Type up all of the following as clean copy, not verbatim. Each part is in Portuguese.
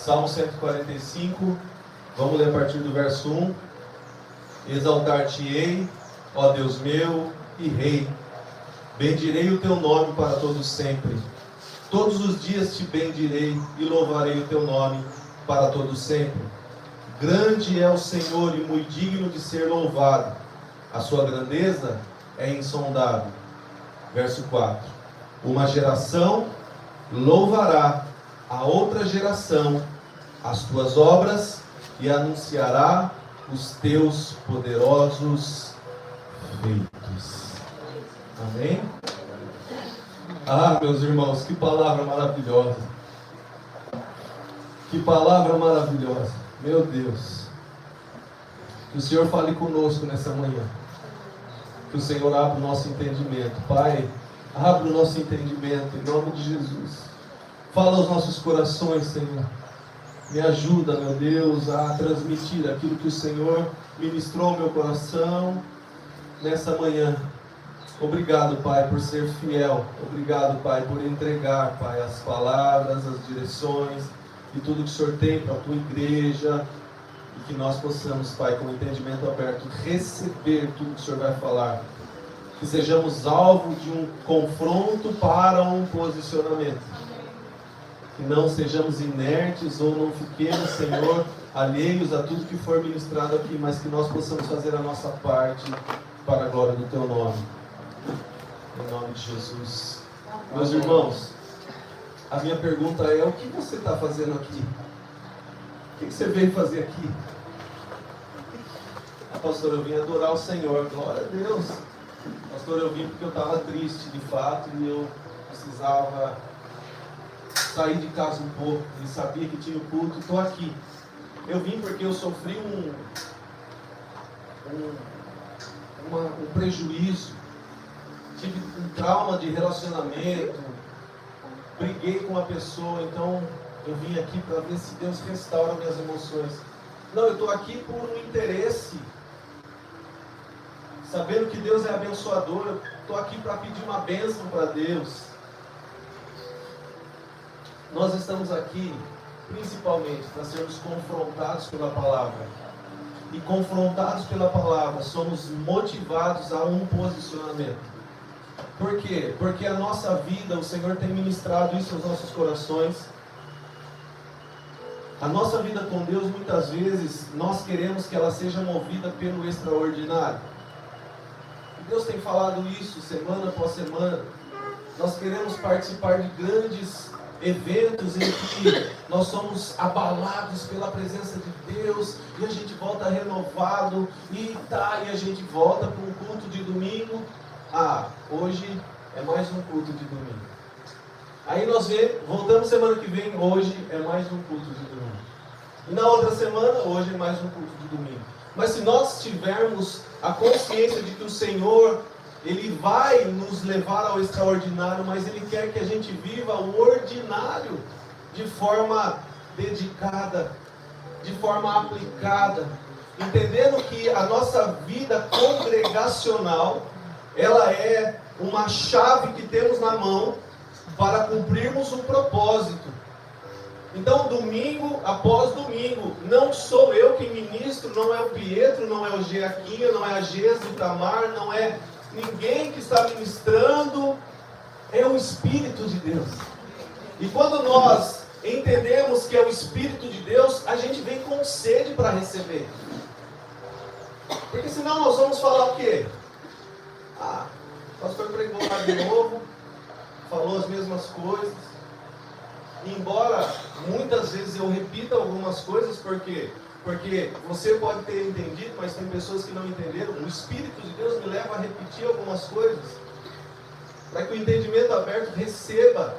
Salmo 145, vamos ler a partir do verso 1. Exaltar-te-ei, ó Deus meu e Rei, bendirei o teu nome para todos sempre. Todos os dias te bendirei e louvarei o teu nome para todos sempre. Grande é o Senhor e muito digno de ser louvado. A sua grandeza é insondável. Verso 4. Uma geração louvará a outra geração as tuas obras e anunciará os teus poderosos feitos. Amém? Ah, meus irmãos, que palavra maravilhosa. Que palavra maravilhosa. Meu Deus. Que o Senhor fale conosco nessa manhã. Que o Senhor abra o nosso entendimento. Pai, abra o nosso entendimento em nome de Jesus. Fala aos nossos corações, Senhor. Me ajuda, meu Deus, a transmitir aquilo que o Senhor ministrou ao meu coração nessa manhã. Obrigado, Pai, por ser fiel. Obrigado, Pai, por entregar, Pai, as palavras, as direções e tudo que o Senhor tem para a tua igreja. E que nós possamos, Pai, com o entendimento aberto, receber tudo que o Senhor vai falar. Que sejamos alvo de um confronto para um posicionamento. Que não sejamos inertes ou não fiquemos, Senhor, alheios a tudo que for ministrado aqui, mas que nós possamos fazer a nossa parte para a glória do teu nome. Em nome de Jesus. Meus irmãos, a minha pergunta é: o que você está fazendo aqui? O que você veio fazer aqui? Pastor, eu vim adorar o Senhor. Glória a Deus. Pastor, eu vim porque eu estava triste de fato e eu precisava sair de casa um pouco e sabia que tinha o culto e estou aqui. Eu vim porque eu sofri um prejuízo, tive um trauma de relacionamento, briguei com uma pessoa, então eu vim aqui para ver se Deus restaura minhas emoções. Não, eu estou aqui por um interesse, sabendo que Deus é abençoador. Eu estou aqui para pedir uma bênção para Deus. Nós estamos aqui principalmente para sermos confrontados pela palavra. E confrontados pela palavra, somos motivados a um posicionamento. Por quê? Porque a nossa vida, o Senhor tem ministrado isso aos nossos corações. A nossa vida com Deus, muitas vezes, nós queremos que ela seja movida pelo extraordinário. E Deus tem falado isso semana após semana. Nós queremos participar de grandes eventos em que nós somos abalados pela presença de Deus e a gente volta renovado e a gente volta para um culto de domingo. Hoje é mais um culto de domingo. Aí nós voltamos semana que vem, hoje é mais um culto de domingo. E na outra semana, hoje é mais um culto de domingo. Mas se nós tivermos a consciência de que o Senhor, Ele vai nos levar ao extraordinário, mas Ele quer que a gente viva o ordinário de forma dedicada, de forma aplicada, entendendo que a nossa vida congregacional, ela é uma chave que temos na mão para cumprirmos um propósito. Então, domingo após domingo, não sou eu que ministro, não é o Pietro, não é o Geaquinha, não é a Gesa, o Tamar, não é ninguém que está ministrando, é o Espírito de Deus. E quando nós entendemos que é o Espírito de Deus, a gente vem com sede para receber. Porque senão nós vamos falar o quê? O pastor pregou lá de novo, falou as mesmas coisas. E embora muitas vezes eu repita algumas coisas, porque você pode ter entendido, mas tem pessoas que não entenderam. O Espírito de Deus me leva a repetir algumas coisas, para que o entendimento aberto receba.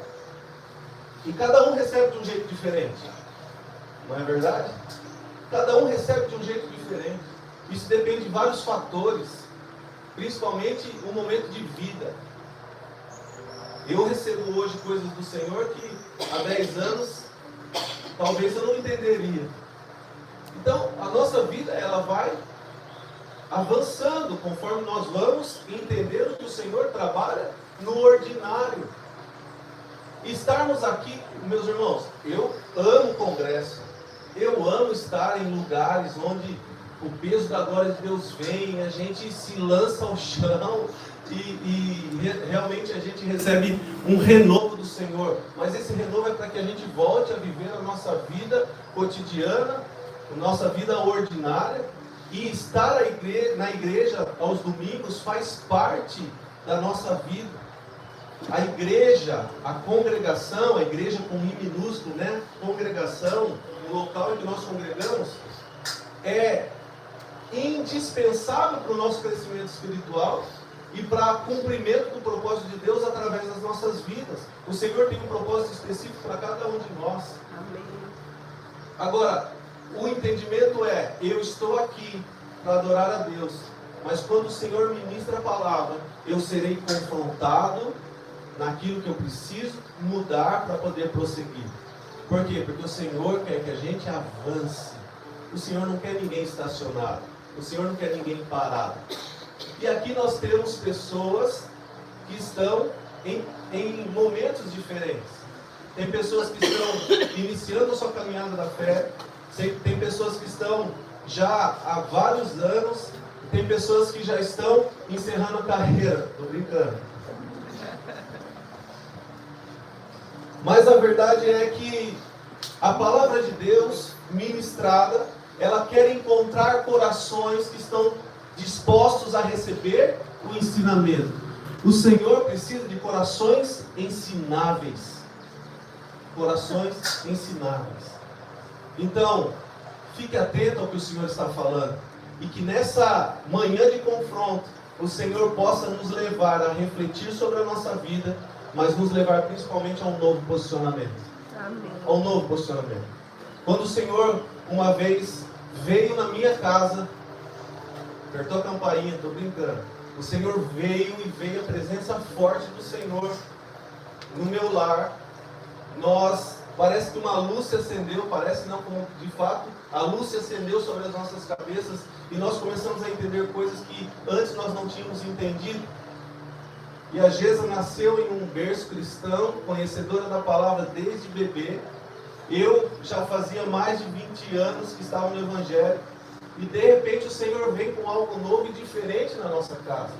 E cada um recebe de um jeito diferente. Não é verdade? Cada um recebe de um jeito diferente. Isso depende de vários fatores, principalmente o momento de vida. Eu recebo hoje coisas do Senhor que há 10 anos talvez eu não entenderia. Então a nossa vida, ela vai avançando conforme nós vamos entendendo que o Senhor trabalha no ordinário. Estarmos aqui, meus irmãos, eu amo congresso, eu amo estar em lugares onde o peso da glória de Deus vem, a gente se lança ao chão e realmente a gente recebe um renovo do Senhor. Mas esse renovo é para que a gente volte a viver a nossa vida cotidiana, a nossa vida ordinária, e estar na igreja aos domingos faz parte da nossa vida. A igreja, a congregação, a igreja com I minúsculo, né? Congregação, o local em que nós congregamos, é indispensável para o nosso crescimento espiritual e para o cumprimento do propósito de Deus através das nossas vidas. O Senhor tem um propósito específico para cada um de nós. Amém. Agora, o entendimento é, eu estou aqui para adorar a Deus, mas quando o Senhor ministra a palavra, eu serei confrontado naquilo que eu preciso mudar para poder prosseguir. Por quê? Porque o Senhor quer que a gente avance. O Senhor não quer ninguém estacionado. O Senhor não quer ninguém parado. E aqui nós temos pessoas que estão em momentos diferentes. Tem pessoas que estão iniciando a sua caminhada da fé. Tem pessoas que estão já há vários anos. Tem pessoas que já estão encerrando a carreira. Estou brincando. Mas a verdade é que a palavra de Deus ministrada, ela quer encontrar corações que estão dispostos a receber o ensinamento. O Senhor precisa de corações ensináveis. Corações ensináveis. Então, fique atento ao que o Senhor está falando. E que nessa manhã de confronto, o Senhor possa nos levar a refletir sobre a nossa vida, mas nos levar principalmente a um novo posicionamento. Amém. A um novo posicionamento. Quando o Senhor, uma vez, veio na minha casa, apertou a campainha, estou brincando. O Senhor veio e veio a presença forte do Senhor no meu lar. Parece que uma luz se acendeu, parece não, como de fato, a luz se acendeu sobre as nossas cabeças e nós começamos a entender coisas que antes nós não tínhamos entendido. E a Gesa nasceu em um berço cristão, conhecedora da palavra desde bebê. Eu já fazia mais de 20 anos que estava no Evangelho. E de repente o Senhor vem com algo novo e diferente na nossa casa.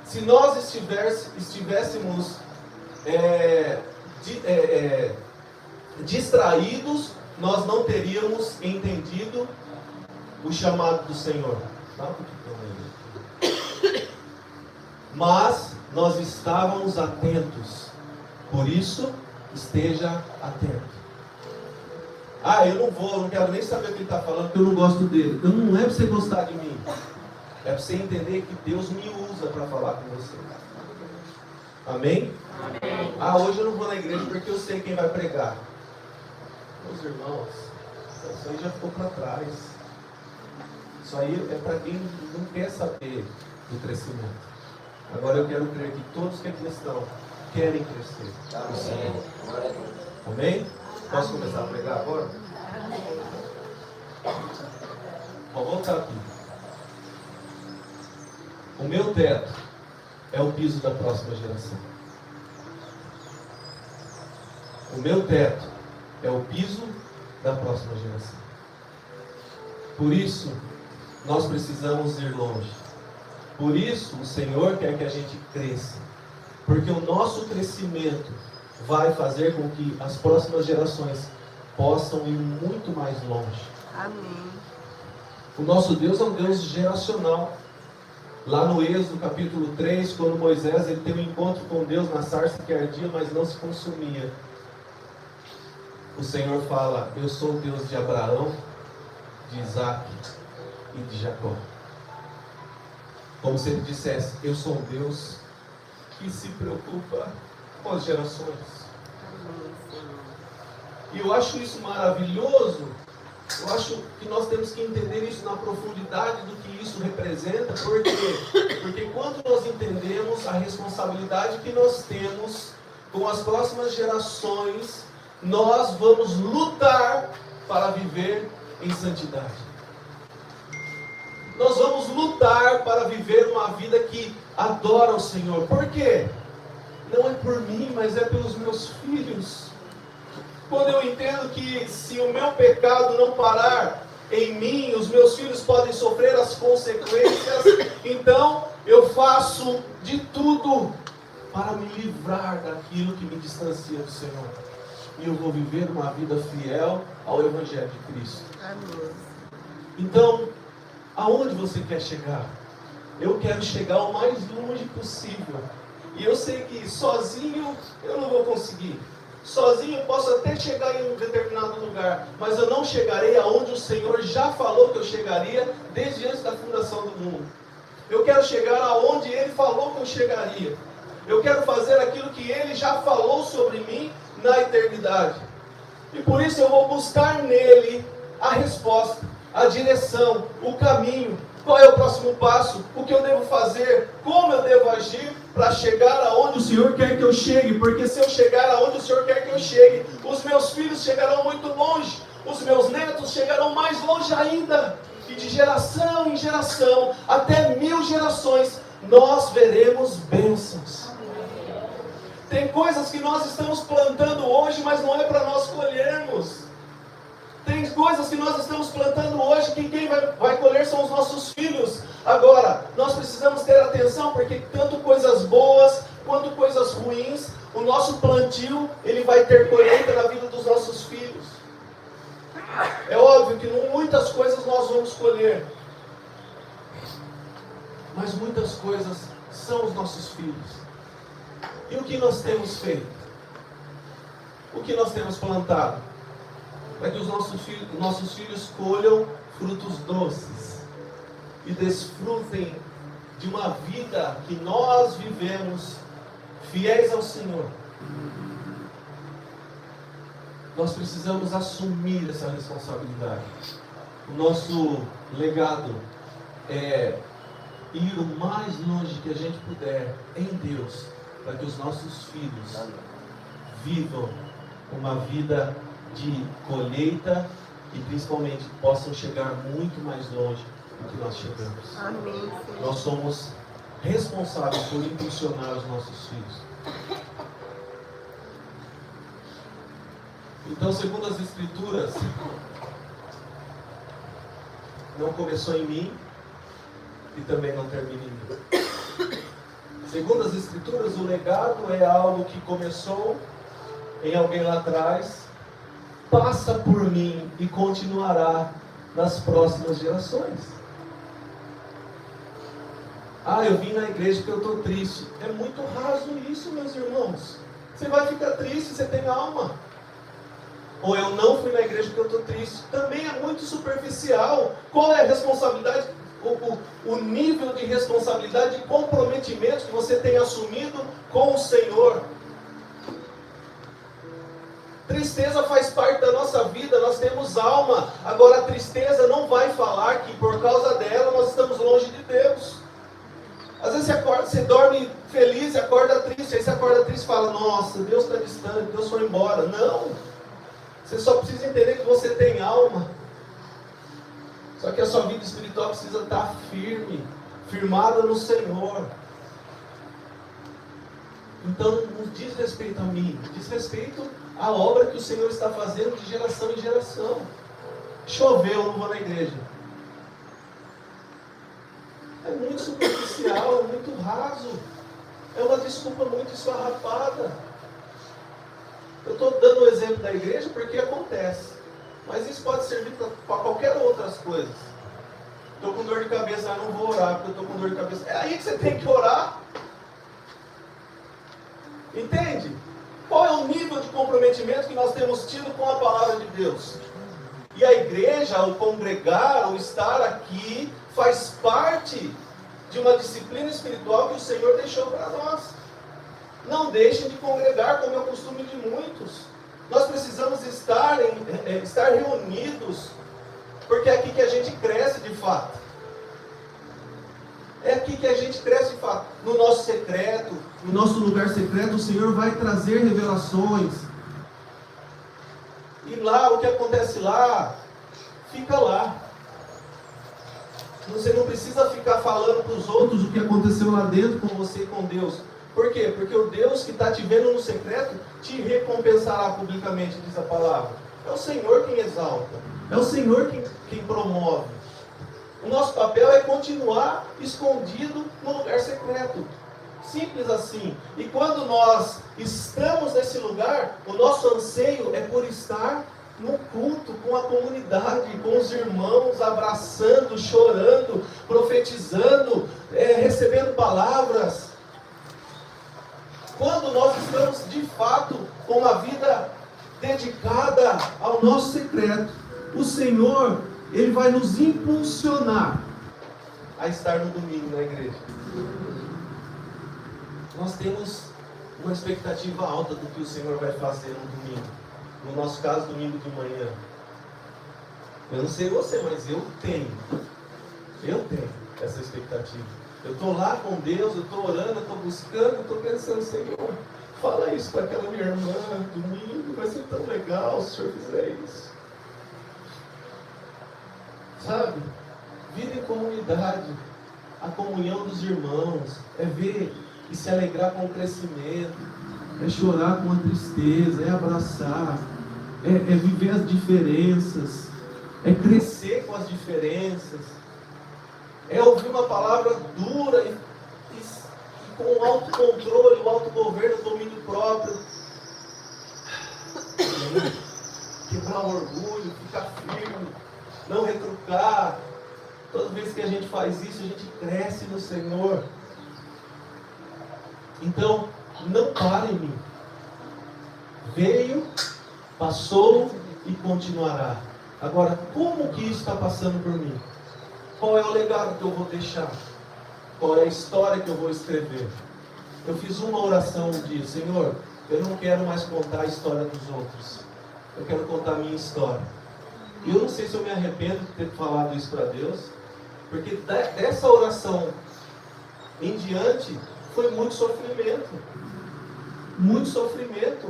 Se nós estivéssemos distraídos, nós não teríamos entendido o chamado do Senhor. Mas nós estávamos atentos. Por isso, esteja atento. Eu não quero nem saber o que ele está falando, porque eu não gosto dele. Então não é para você gostar de mim. É para você entender que Deus me usa para falar com você. Amém? Amém. Hoje eu não vou na igreja porque eu sei quem vai pregar. Meus irmãos, isso aí já ficou para trás. Isso aí é para quem não quer saber do crescimento. Agora eu quero crer que todos que aqui estão querem crescer. Amém? Posso começar a pregar agora? Vou voltar aqui. O meu teto é o piso da próxima geração. O meu teto é o piso da próxima geração. Por isso, nós precisamos ir longe. Por isso, o Senhor quer que a gente cresça. Porque o nosso crescimento vai fazer com que as próximas gerações possam ir muito mais longe. Amém. O nosso Deus é um Deus geracional. Lá no Êxodo capítulo 3, quando Moisés ele tem um encontro com Deus na sarça que ardia, mas não se consumia. O Senhor fala, eu sou o Deus de Abraão, de Isaac e de Jacó. Como se ele dissesse, eu sou um Deus que se preocupa com as gerações. E eu acho isso maravilhoso. Eu acho que nós temos que entender isso na profundidade do que isso representa. Por quê? Porque quando nós entendemos a responsabilidade que nós temos com as próximas gerações, nós vamos lutar para viver em santidade. Nós vamos lutar para viver uma vida que adora o Senhor. Por quê? não é por mim, mas é pelos meus filhos. Quando eu entendo que se o meu pecado não parar em mim, os meus filhos podem sofrer as consequências, então eu faço de tudo para me livrar daquilo que me distancia do Senhor. E eu vou viver uma vida fiel ao Evangelho de Cristo. Amém. Então, aonde você quer chegar? Eu quero chegar o mais longe possível. E eu sei que sozinho eu não vou conseguir. Sozinho eu posso até chegar em um determinado lugar, mas eu não chegarei aonde o Senhor já falou que eu chegaria desde antes da fundação do mundo. Eu quero chegar aonde Ele falou que eu chegaria. Eu quero fazer aquilo que Ele já falou sobre mim na eternidade. E por isso eu vou buscar nele a resposta, a direção, o caminho. Qual é o próximo passo? O que eu devo fazer? Como eu devo agir para chegar aonde o Senhor quer que eu chegue? Porque se eu chegar aonde o Senhor quer que eu chegue, os meus filhos chegarão muito longe, os meus netos chegarão mais longe ainda. E de geração em geração, até 1000 gerações, nós veremos bênçãos. Tem coisas que nós estamos plantando hoje, mas não é para nós colhermos. Tem coisas que nós estamos plantando hoje que quem vai colher são os nossos filhos. Agora, nós precisamos ter atenção, porque tanto coisas boas quanto coisas ruins, o nosso plantio, ele vai ter colheita na vida dos nossos filhos. É óbvio que muitas coisas nós vamos colher, mas muitas coisas são os nossos filhos. E o que nós temos feito? O que nós temos plantado? Para que os nossos filhos colham frutos doces e desfrutem de uma vida que nós vivemos fiéis ao Senhor. Nós precisamos assumir essa responsabilidade. O nosso legado é ir o mais longe que a gente puder em Deus, para que os nossos filhos vivam uma vida de colheita e principalmente possam chegar muito mais longe do que nós chegamos. Amém. Nós somos responsáveis por impulsionar os nossos filhos. Então, segundo as Escrituras, não começou em mim e também não termina em mim. Segundo as Escrituras, o legado é algo que começou em alguém lá atrás, passa por mim e continuará nas próximas gerações. Ah, eu vim na igreja porque eu estou triste. É muito raso isso, meus irmãos. Você vai ficar triste, você tem alma. Ou eu não fui na igreja porque eu estou triste. Também é muito superficial. Qual é a responsabilidade? O nível de responsabilidade e comprometimento que você tem assumido com o Senhor. Tristeza faz parte da nossa vida, nós temos alma. Agora a tristeza não vai falar que por causa dela nós estamos longe de Deus. Às vezes você dorme feliz e acorda triste. Aí você acorda triste e fala, nossa, Deus está distante, Deus foi embora. Não, você só precisa entender que você tem alma. Só que a sua vida espiritual precisa estar firme, firmada no Senhor. Então não diz respeito a mim, diz respeito à obra que o Senhor está fazendo de geração em geração. Choveu, eu não vou na igreja. É muito superficial, é muito raso. É uma desculpa muito esfarrapada. Eu estou dando o exemplo da igreja porque acontece. Mas isso pode servir para qualquer outras coisas. Estou com dor de cabeça, não vou orar porque eu estou com dor de cabeça. É aí que você tem que orar. Entende? Qual é o nível de comprometimento que nós temos tido com a palavra de Deus? E a igreja, o congregar, o estar aqui, faz parte de uma disciplina espiritual que o Senhor deixou para nós. Não deixem de congregar, como é o costume de muitos. Nós precisamos estar reunidos, porque é aqui que a gente cresce de fato. É aqui que a gente cresce de fato. No nosso secreto, no nosso lugar secreto, o Senhor vai trazer revelações. E lá, o que acontece lá, fica lá. Você não precisa ficar falando para os outros o que aconteceu lá dentro com você e com Deus. Por quê? Porque o Deus que está te vendo no secreto te recompensará publicamente, diz a palavra. É o Senhor quem exalta, é o Senhor quem promove. O nosso papel é continuar escondido no lugar secreto. Simples assim. E quando nós estamos nesse lugar, o nosso anseio é por estar no culto, com a comunidade, com os irmãos, abraçando, chorando, profetizando, recebendo palavras. Quando nós estamos de fato com uma vida dedicada ao nosso secreto, o Senhor, Ele vai nos impulsionar a estar no domingo na igreja. Nós temos uma expectativa alta do que o Senhor vai fazer no domingo. No nosso caso, domingo de manhã. Eu não sei você, mas eu tenho essa expectativa. Eu estou lá com Deus, eu estou orando, eu estou buscando, eu estou pensando, Senhor, fala isso para aquela minha irmã, domingo vai ser tão legal se o Senhor fizer isso. Sabe? Vida em comunidade, a comunhão dos irmãos, é ver e se alegrar com o crescimento, é chorar com a tristeza, é abraçar, é viver as diferenças, é crescer com as diferenças, é ouvir uma palavra dura e com o autocontrole, o autogoverno, o domínio próprio, quebrar o orgulho, ficar firme, não retrucar. Toda vez que a gente faz isso, a gente cresce no Senhor. Então, não pare em mim. Veio, passou e continuará. Agora, como que isso está passando por mim? Qual é o legado que eu vou deixar? Qual é a história que eu vou escrever? Eu fiz uma oração um dia: Senhor, eu não quero mais contar a história dos outros. Eu quero contar a minha história. E eu não sei se eu me arrependo de ter falado isso para Deus, porque dessa oração em diante foi muito sofrimento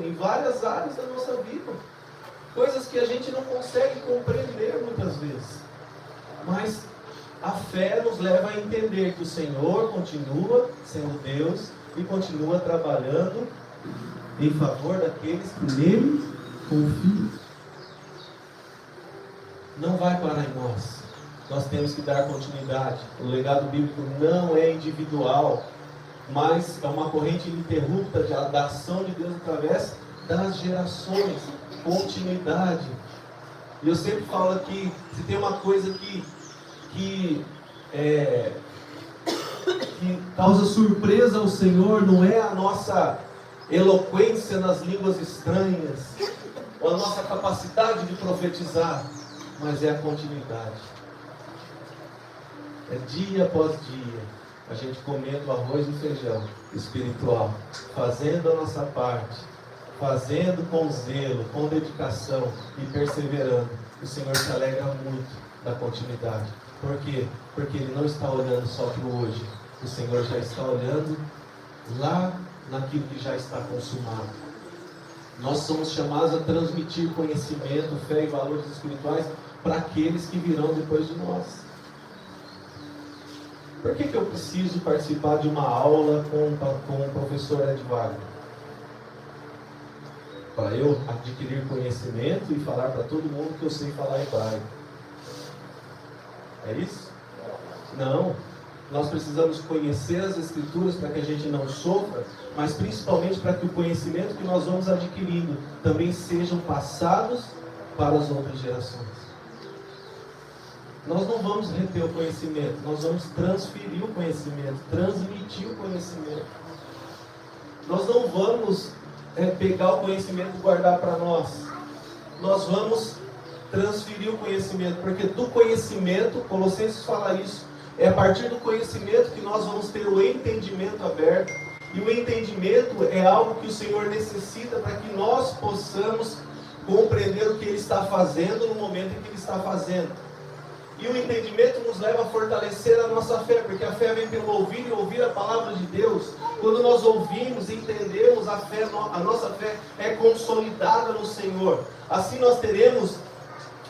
em várias áreas da nossa vida, coisas que a gente não consegue compreender muitas vezes, mas a fé nos leva a entender que o Senhor continua sendo Deus e continua trabalhando em favor daqueles que nele confiam. Não vai parar em nós temos que dar continuidade. O legado bíblico não é individual, mas é uma corrente ininterrupta da ação de Deus através das gerações. Continuidade. E eu sempre falo aqui, se tem uma coisa que causa surpresa ao Senhor, não é a nossa eloquência nas línguas estranhas, ou a nossa capacidade de profetizar, mas é a continuidade. É dia após dia, a gente comendo arroz e feijão espiritual, fazendo a nossa parte, fazendo com zelo, com dedicação e perseverando. O Senhor se alegra muito da continuidade. Por quê? Porque Ele não está olhando só para o hoje. O Senhor já está olhando lá naquilo que já está consumado. Nós somos chamados a transmitir conhecimento, fé e valores espirituais para aqueles que virão depois de nós. Por que eu preciso participar de uma aula com o professor Ed Wagner? Para eu adquirir conhecimento e falar para todo mundo que eu sei falar hebraico. É isso? Não. Nós precisamos conhecer as Escrituras para que a gente não sofra, mas principalmente para que o conhecimento que nós vamos adquirindo também sejam passados para as outras gerações. Nós não vamos reter o conhecimento, nós vamos transferir o conhecimento, transmitir o conhecimento. Nós não vamos pegar o conhecimento e guardar para nós. Nós vamos transferir o conhecimento, porque do conhecimento, Colossenses fala isso, é a partir do conhecimento que nós vamos ter o entendimento aberto. E o entendimento é algo que o Senhor necessita para que nós possamos compreender o que Ele está fazendo no momento em que Ele está fazendo. E o entendimento nos leva a fortalecer a nossa fé, porque a fé vem pelo ouvir e ouvir a palavra de Deus. Quando nós ouvimos e entendemos a fé, a nossa fé é consolidada no Senhor. Assim nós teremos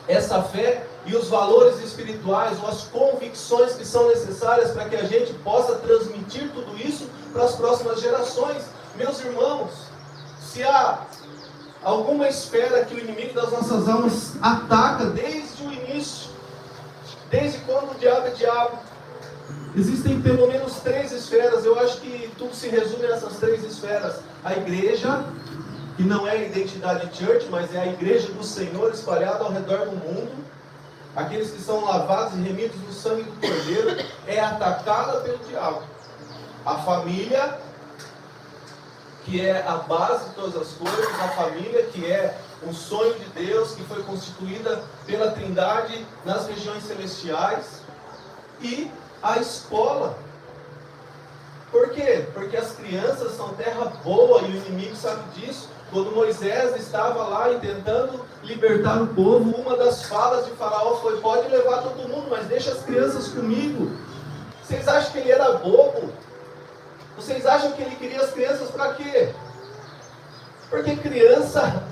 essa fé e os valores espirituais, ou as convicções que são necessárias para que a gente possa transmitir tudo isso para as próximas gerações. Meus irmãos, se há alguma esfera que o inimigo das nossas almas ataca desde o início, desde quando o diabo é diabo, existem pelo menos 3 esferas. Eu acho que tudo se resume nessas 3 esferas. A igreja, que não é a identidade church, mas é a igreja do Senhor espalhada ao redor do mundo. Aqueles que são lavados e remidos no sangue do Cordeiro, é atacada pelo diabo. A família, que é a base de todas as coisas, a família que é um sonho de Deus, que foi constituída pela Trindade nas regiões celestiais, e a escola. Por quê? Porque as crianças são terra boa e o inimigo sabe disso. Quando Moisés estava lá tentando libertar o povo, uma das falas de Faraó foi: pode levar todo mundo, mas deixa as crianças comigo. Vocês acham que ele era bobo? Vocês acham que ele queria as crianças para quê? Porque criança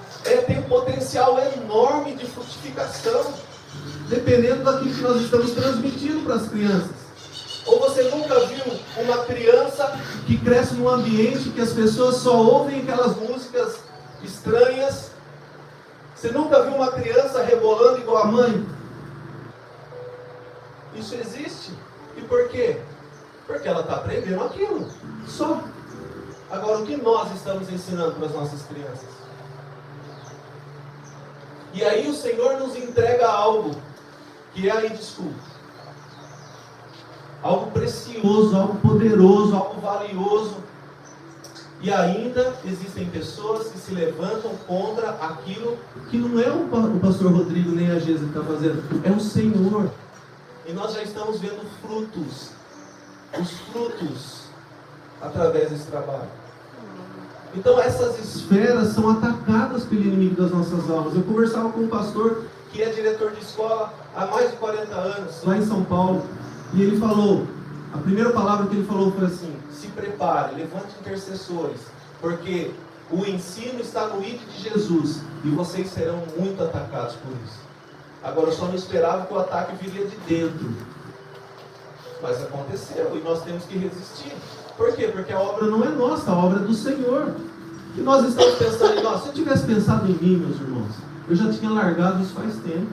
tem um potencial enorme de frutificação, dependendo daquilo que nós estamos transmitindo para as crianças. Ou você nunca viu uma criança que cresce num ambiente que as pessoas só ouvem aquelas músicas estranhas? Você nunca viu uma criança rebolando igual a mãe? Isso existe. E por quê? Porque ela está aprendendo aquilo. Só. Agora, o que nós estamos ensinando para as nossas crianças? E aí o Senhor nos entrega algo que é a Ind School. Algo precioso, algo poderoso, algo valioso. E ainda existem pessoas que se levantam contra aquilo que não é o pastor Rodrigo nem a Geisa que está fazendo, é o Senhor. E nós já estamos vendo os frutos através desse trabalho. Então essas esferas são atacadas pelo inimigo das nossas almas. Eu conversava com um pastor que é diretor de escola há mais de 40 anos, lá em São Paulo. E ele falou, a primeira palavra que ele falou foi assim: se prepare, levante intercessores, porque o ensino está no ID de Jesus, e vocês serão muito atacados por isso. Agora, eu só não esperava que o ataque viria de dentro, mas aconteceu, e nós temos que resistir. Por quê? Porque a obra não é nossa, a obra é do Senhor. E nós estamos pensando em nós. Se eu tivesse pensado em mim, meus irmãos, eu já tinha largado isso faz tempo.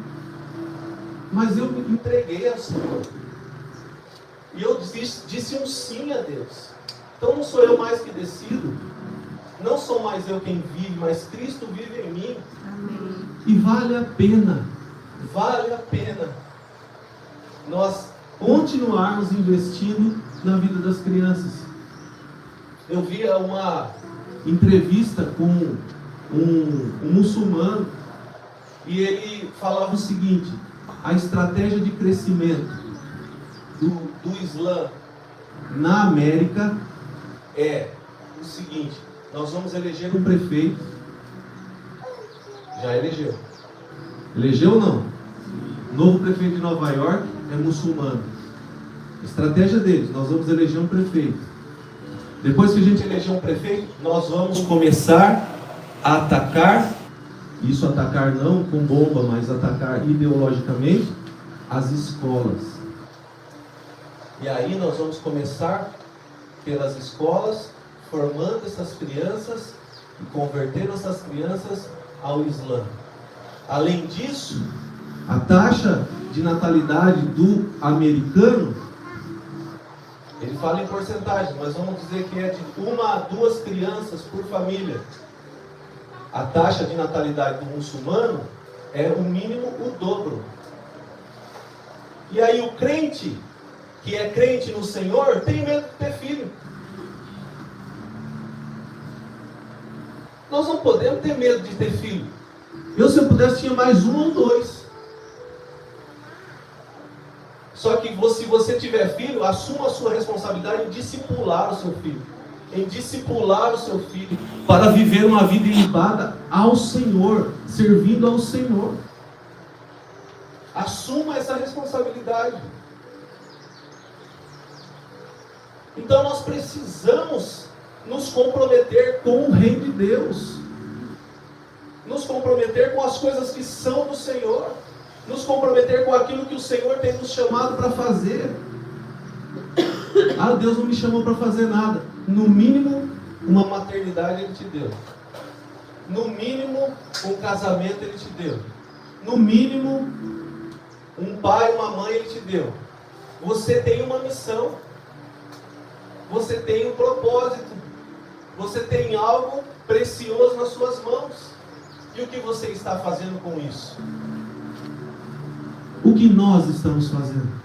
Mas eu me entreguei ao Senhor. E eu disse um sim a Deus. Então não sou eu mais que decido. Não sou mais eu quem vive, mas Cristo vive em mim. Amém. E vale a pena nós continuarmos investindo na vida das crianças. Eu via uma entrevista com um muçulmano, e ele falava o seguinte: a estratégia de crescimento do Islã na América é o seguinte: nós vamos eleger um prefeito. Já elegeu ou não? O novo prefeito de Nova York é muçulmano. A estratégia deles: nós vamos eleger um prefeito. Depois que a gente eleger um prefeito, nós vamos começar a atacar, isso atacar não com bomba, mas atacar ideologicamente, as escolas. E aí nós vamos começar pelas escolas, formando essas crianças e convertendo essas crianças ao Islã. Além disso, a taxa de natalidade do americano, ele fala em porcentagem, mas vamos dizer que é de 1 a 2 crianças por família. A taxa de natalidade do muçulmano é o mínimo o dobro. E aí o crente, que é crente no Senhor, tem medo de ter filho. Nós não podemos ter medo de ter filho. Eu, se eu pudesse, tinha mais 1 ou 2. Só que se você tiver filho, assuma a sua responsabilidade em discipular o seu filho. Em discipular o seu filho para viver uma vida ilibada ao Senhor, servindo ao Senhor. Assuma essa responsabilidade. Então nós precisamos nos comprometer com o reino de Deus. Nos comprometer com as coisas que são do Senhor. nos comprometer com aquilo que o Senhor tem nos chamado para fazer. Ah, Deus não me chamou para fazer nada. No mínimo, uma maternidade Ele te deu. No mínimo, um casamento Ele te deu. No mínimo, um pai, uma mãe Ele te deu. Você tem uma missão. Você tem um propósito. Você tem algo precioso nas suas mãos. E o que você está fazendo com isso? O que nós estamos fazendo?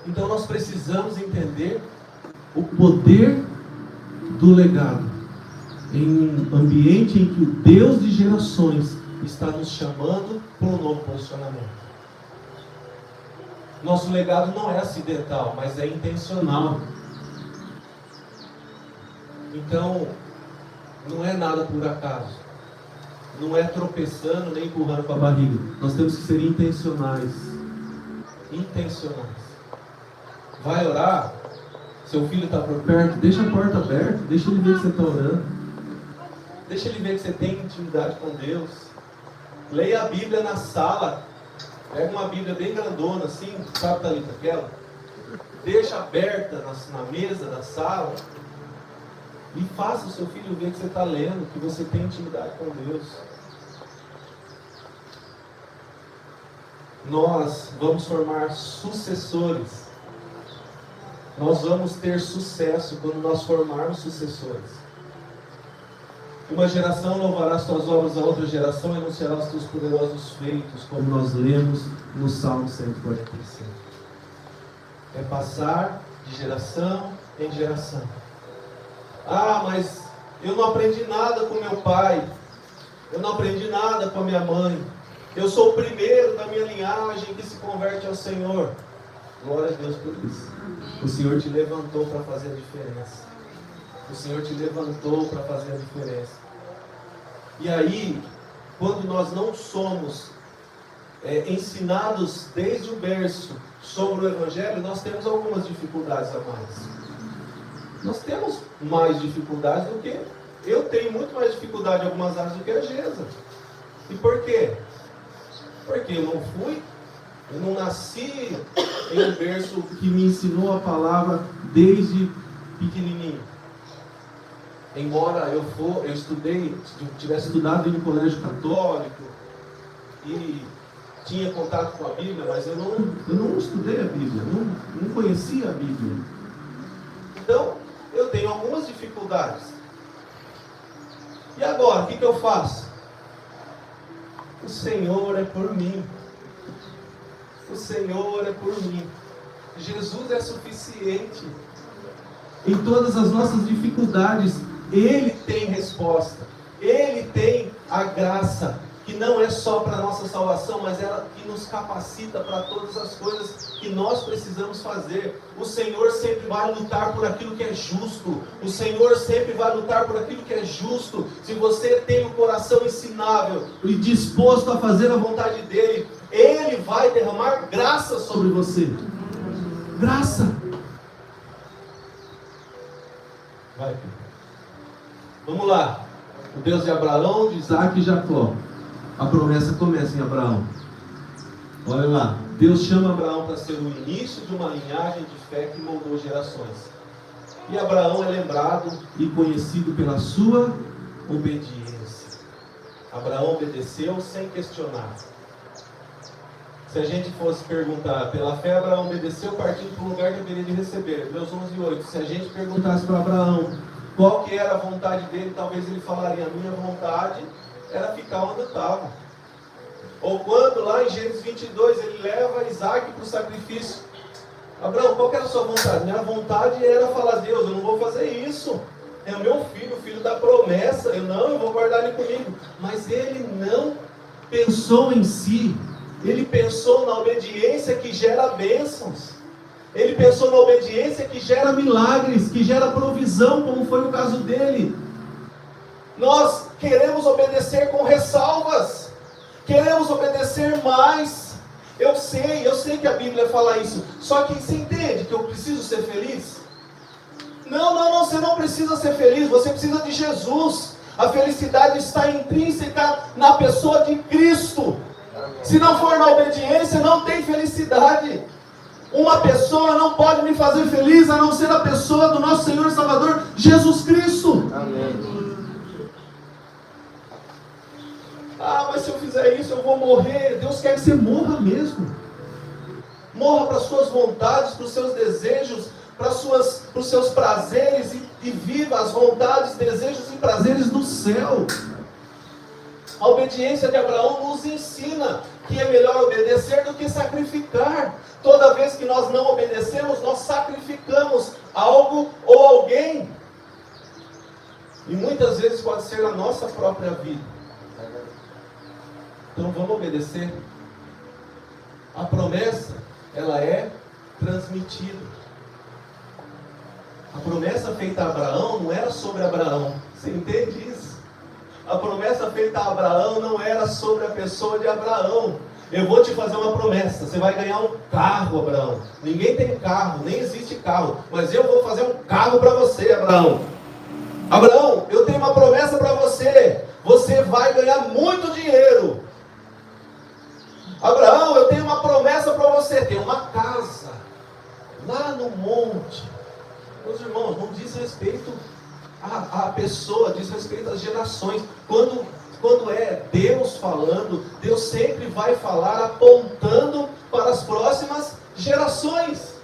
Então nós precisamos entender o poder do legado em um ambiente em que o Deus de gerações está nos chamando para um novo posicionamento. Nosso legado não é acidental, mas é intencional. Então, não é nada por acaso. Não é tropeçando nem empurrando com a barriga. Nós temos que ser intencionais. Intencionais. Vai orar? Seu filho está por perto? Deixa a porta aberta. Deixa ele ver que você está orando. Deixa ele ver que você tem intimidade com Deus. Leia a Bíblia na sala. Pega uma Bíblia bem grandona assim. Sabe, Thalita, aquela? Deixa aberta na mesa da sala. E faça o seu filho ver que você está lendo, que você tem intimidade com Deus. Nós vamos formar sucessores. Nós vamos ter sucesso quando nós formarmos sucessores. Uma geração louvará as tuas obras, a outra geração anunciará os teus poderosos feitos, como nós lemos no Salmo 145. É passar de geração em geração. Ah, mas eu não aprendi nada com meu pai. Eu não aprendi nada com a minha mãe. Eu sou o primeiro da minha linhagem que se converte ao Senhor. Glória a Deus por isso. O Senhor te levantou para fazer a diferença. O Senhor te levantou para fazer a diferença. E aí, quando nós não somos ensinados desde o berço sobre o Evangelho, nós temos algumas dificuldades a mais. Nós temos mais dificuldades do que... Eu tenho muito mais dificuldade em algumas áreas do que a Gesa. E por quê? Porque eu não nasci em um berço que me ensinou a palavra desde pequenininho. Embora eu tivesse estudado em um colégio católico e tinha contato com a Bíblia, mas eu não estudei a Bíblia, não conhecia a Bíblia. Então, eu tenho algumas dificuldades. E agora, o que eu faço? O Senhor é por mim. O Senhor é por mim. Jesus é suficiente. Em todas as nossas dificuldades, Ele tem resposta. Ele tem a graça, que não é só para a nossa salvação, mas ela que nos capacita para todas as coisas que nós precisamos fazer. O Senhor sempre vai lutar por aquilo que é justo. O Senhor sempre vai lutar por aquilo que é justo. Se você tem o coração ensinável e disposto a fazer a vontade dEle, Ele vai derramar graça sobre você. Graça. Vai. Vamos lá. O Deus de Abraão, de Isaac e Jacó. A promessa começa em Abraão. Olha lá. Deus chama Abraão para ser o início de uma linhagem de fé que moldou gerações. E Abraão é lembrado e conhecido pela sua obediência. Abraão obedeceu sem questionar. Se a gente fosse perguntar, pela fé Abraão obedeceu partindo para o lugar que deveria de receber. Hebreus 11:8. Se a gente perguntasse para Abraão qual que era a vontade dele, talvez ele falaria: a minha vontade era ficar onde eu estava. Ou quando lá em Gênesis 22 ele leva Isaac para o sacrifício. Abraão, qual que era a sua vontade? Minha vontade era falar: Deus, eu não vou fazer isso. É o meu filho, o filho da promessa. Eu vou guardar ele comigo. Mas ele não pensou em si. Ele pensou na obediência que gera bênçãos. Ele pensou na obediência que gera milagres, que gera provisão, como foi o caso dele. Nós queremos obedecer com ressalvas. Queremos obedecer mais. Eu sei que a Bíblia fala isso. Só que você entende que eu preciso ser feliz? Não, você não precisa ser feliz. Você precisa de Jesus. A felicidade está intrínseca na pessoa de Cristo. Se não for na obediência, não tem felicidade. Uma pessoa não pode me fazer feliz a não ser a pessoa do nosso Senhor e Salvador Jesus Cristo. Amém. Ah, mas se eu fizer isso eu vou morrer. Deus quer que você morra mesmo. Morra para as suas vontades, para os seus desejos, para os seus prazeres e viva as vontades, desejos e prazeres do céu. A obediência de Abraão nos ensina que é melhor obedecer do que sacrificar. Toda vez que nós não obedecemos, nós sacrificamos algo ou alguém. E muitas vezes pode ser a nossa própria vida. Então vamos obedecer. A promessa, ela é transmitida. A promessa feita a Abraão não era sobre Abraão. Você entende isso? A promessa feita a Abraão não era sobre a pessoa de Abraão. Eu vou te fazer uma promessa. Você vai ganhar um carro, Abraão. Ninguém tem carro, nem existe carro. Mas eu vou fazer um carro para você, Abraão. Abraão, eu tenho uma promessa para você. Você vai ganhar muito dinheiro. Abraão, eu tenho uma promessa para você. Tem uma casa lá no monte. Meus irmãos, não diz respeito à pessoa, diz respeito às gerações. Quando é Deus falando, Deus sempre vai falar apontando para as próximas gerações.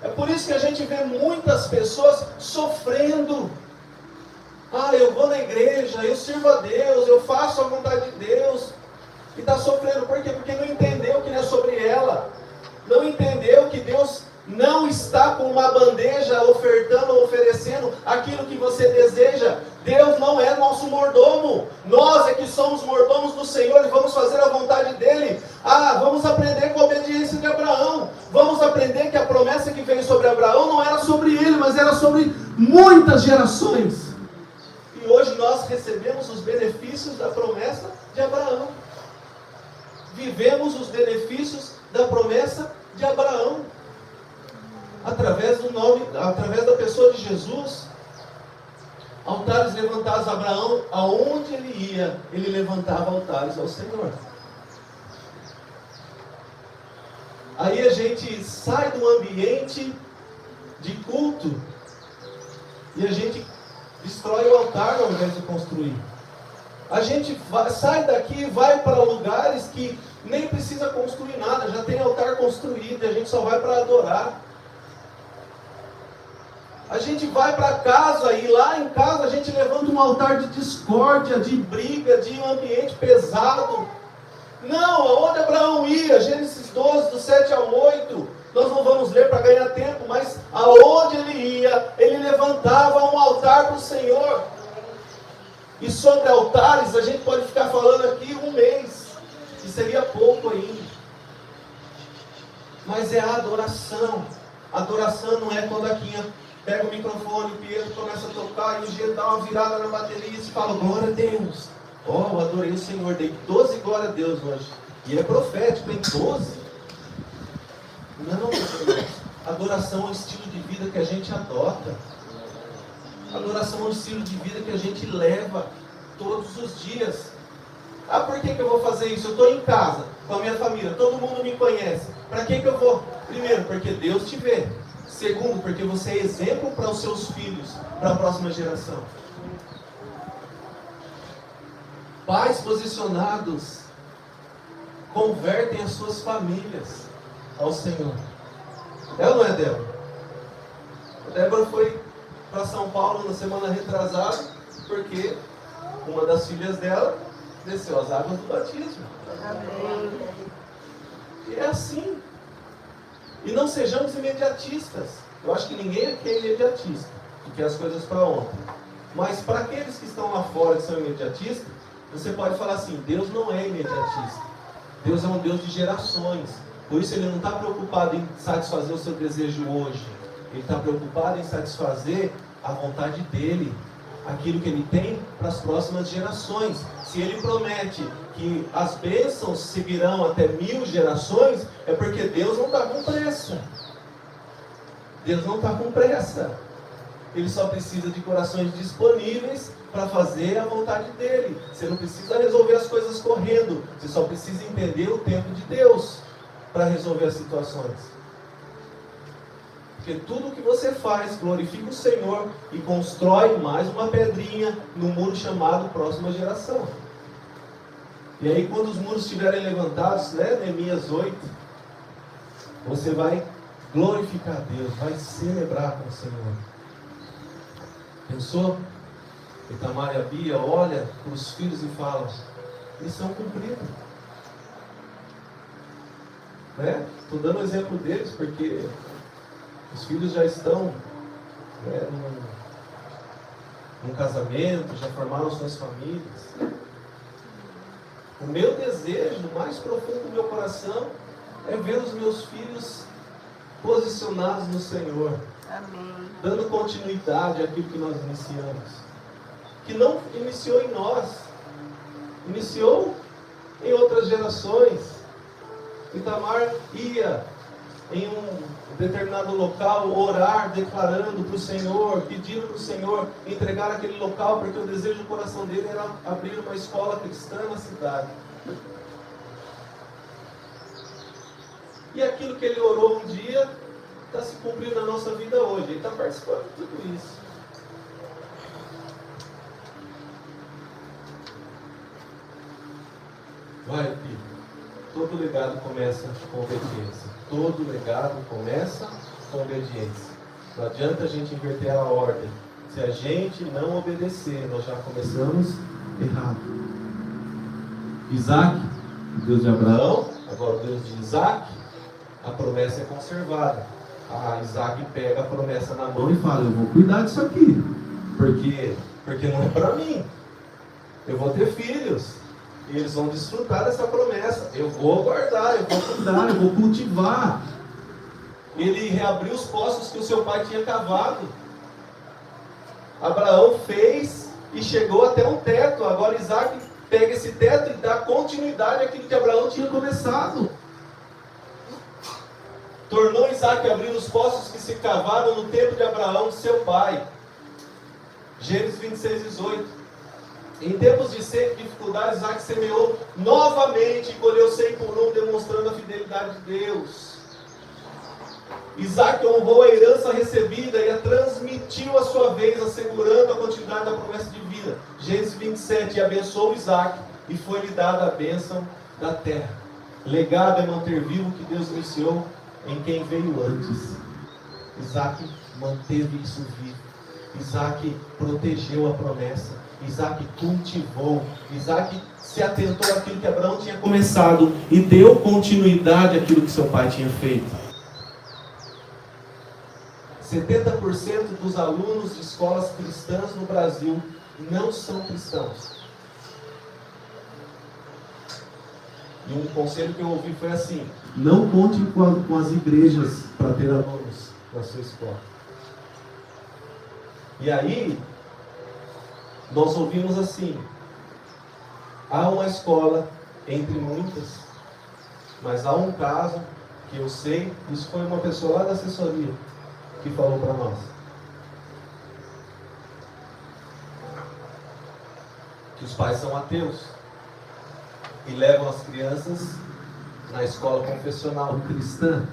É por isso que a gente vê muitas pessoas sofrendo. Ah, eu vou na igreja, eu sirvo a Deus, eu faço a vontade de Deus. E está sofrendo, por quê? Porque não entendeu que não é sobre ela. Não entendeu que Deus não está com uma bandeja ofertando ou oferecendo aquilo que você deseja. Deus não é nosso mordomo. Nós é que somos mordomos do Senhor e vamos fazer a vontade dEle. Ah, vamos aprender com a obediência de Abraão. Vamos aprender que a promessa que veio sobre Abraão não era sobre ele, mas era sobre muitas gerações. E hoje nós recebemos os benefícios da promessa de Abraão. Vivemos os benefícios da promessa de Abraão. Através da pessoa de Jesus. Altares levantados a Abraão, aonde ele ia, ele levantava altares ao Senhor. Aí a gente sai do ambiente de culto e a gente destrói o altar ao invés de construir. A gente sai daqui e vai para lugares que nem precisa construir nada, já tem altar construído e a gente só vai para adorar. A gente vai para casa e lá em casa a gente levanta um altar de discórdia, de briga, de um ambiente pesado. Não, aonde Abraão ia, Gênesis 12, do 7 ao 8, nós não vamos ler para ganhar tempo, mas aonde ele ia, ele levantava um altar para o Senhor. E sobre altares a gente pode ficar falando aqui um mês, e seria pouco ainda. Mas é a adoração. Adoração não é quando aqui pega o microfone, o Pietro começa a tocar e o Gê dá uma virada na bateria e fala, glória a Deus. Eu adorei o Senhor, dei 12 glória a Deus hoje. E ele é profético, tem 12. Não, Deus. Adoração é um estilo de vida que a gente adota. Adoração é um estilo de vida que a gente leva todos os dias. Ah, por que eu vou fazer isso? Eu estou em casa, com a minha família, todo mundo me conhece. Para que eu vou? Primeiro, porque Deus te vê. Segundo, porque você é exemplo para os seus filhos, para a próxima geração. Pais posicionados convertem as suas famílias ao Senhor. É ou não é, Débora? A Débora foi para São Paulo na semana retrasada, porque uma das filhas dela desceu as águas do batismo. Amém. E é assim. E não sejamos imediatistas. Eu acho que ninguém aqui é imediatista, que quer as coisas para ontem. Mas para aqueles que estão lá fora que são imediatistas, você pode falar assim, Deus não é imediatista. Deus é um Deus de gerações. Por isso Ele não está preocupado em satisfazer o seu desejo hoje. Ele está preocupado em satisfazer a vontade dEle. Aquilo que Ele tem para as próximas gerações. Se Ele promete que as bênçãos seguirão até 1000 gerações, é porque Deus não está com pressa. Deus não está com pressa. Ele só precisa de corações disponíveis para fazer a vontade dele. Você não precisa resolver as coisas correndo. Você só precisa entender o tempo de Deus para resolver as situações. Porque tudo que você faz glorifica o Senhor e constrói mais uma pedrinha no muro chamado próxima geração. E aí quando os muros estiverem levantados, né, Neemias 8, você vai glorificar a Deus, vai celebrar com o Senhor. Pensou? Itamar e a Bia olha para os filhos e fala: missão cumprida. Né? Estou dando o exemplo deles porque os filhos já estão, né, num casamento, já formaram suas famílias. O meu desejo mais profundo do meu coração é ver os meus filhos posicionados no Senhor. Amém. Dando continuidade àquilo que nós iniciamos. Que não iniciou em nós, iniciou em outras gerações. Itamar ia em um determinado local orar, declarando para o Senhor, pedindo para o Senhor entregar aquele local, porque o desejo do coração dele era abrir uma escola cristã na cidade. E aquilo que ele orou um dia está se cumprindo na nossa vida hoje. Ele está participando de tudo isso. Vai, filho. Todo legado começa com obediência. Todo legado começa com obediência. Não adianta a gente inverter a ordem. Se a gente não obedecer, nós já começamos errado. Isaac, o Deus de Abraão, agora o Deus de Isaac, a promessa é conservada. Isaac pega a promessa na mão e fala: eu vou cuidar disso aqui. Porque não é para mim. Eu vou ter filhos. E eles vão desfrutar dessa promessa. Eu vou guardar, eu vou cuidar, eu vou cultivar. Ele reabriu os poços que o seu pai tinha cavado. Abraão fez e chegou até um teto. Agora Isaac pega esse teto e dá continuidade àquilo que Abraão tinha começado. Tornou Isaac a abrir os poços que se cavaram no tempo de Abraão, seu pai. Gênesis 26, 18. Em tempos de seca e dificuldade, Isaac semeou novamente e colheu 100 por um, demonstrando a fidelidade de Deus. Isaac honrou a herança recebida e a transmitiu à sua vez, assegurando a continuidade da promessa de vida. Gênesis 27, e abençoou Isaac, e foi-lhe dada a bênção da terra. Legado é manter vivo o que Deus iniciou em quem veio antes. Isaac manteve isso vivo. Isaac protegeu a promessa. Isaac cultivou. Isaac se atentou àquilo que Abraão tinha começado e deu continuidade àquilo que seu pai tinha feito. 70% dos alunos de escolas cristãs no Brasil não são cristãos. E um conselho que eu ouvi foi assim: não conte com as igrejas para ter alunos na sua escola. E aí nós ouvimos assim: há uma escola entre muitas, mas há um caso que eu sei, isso foi uma pessoa lá da assessoria que falou para nós, que os pais são ateus e levam as crianças na escola confessional cristã,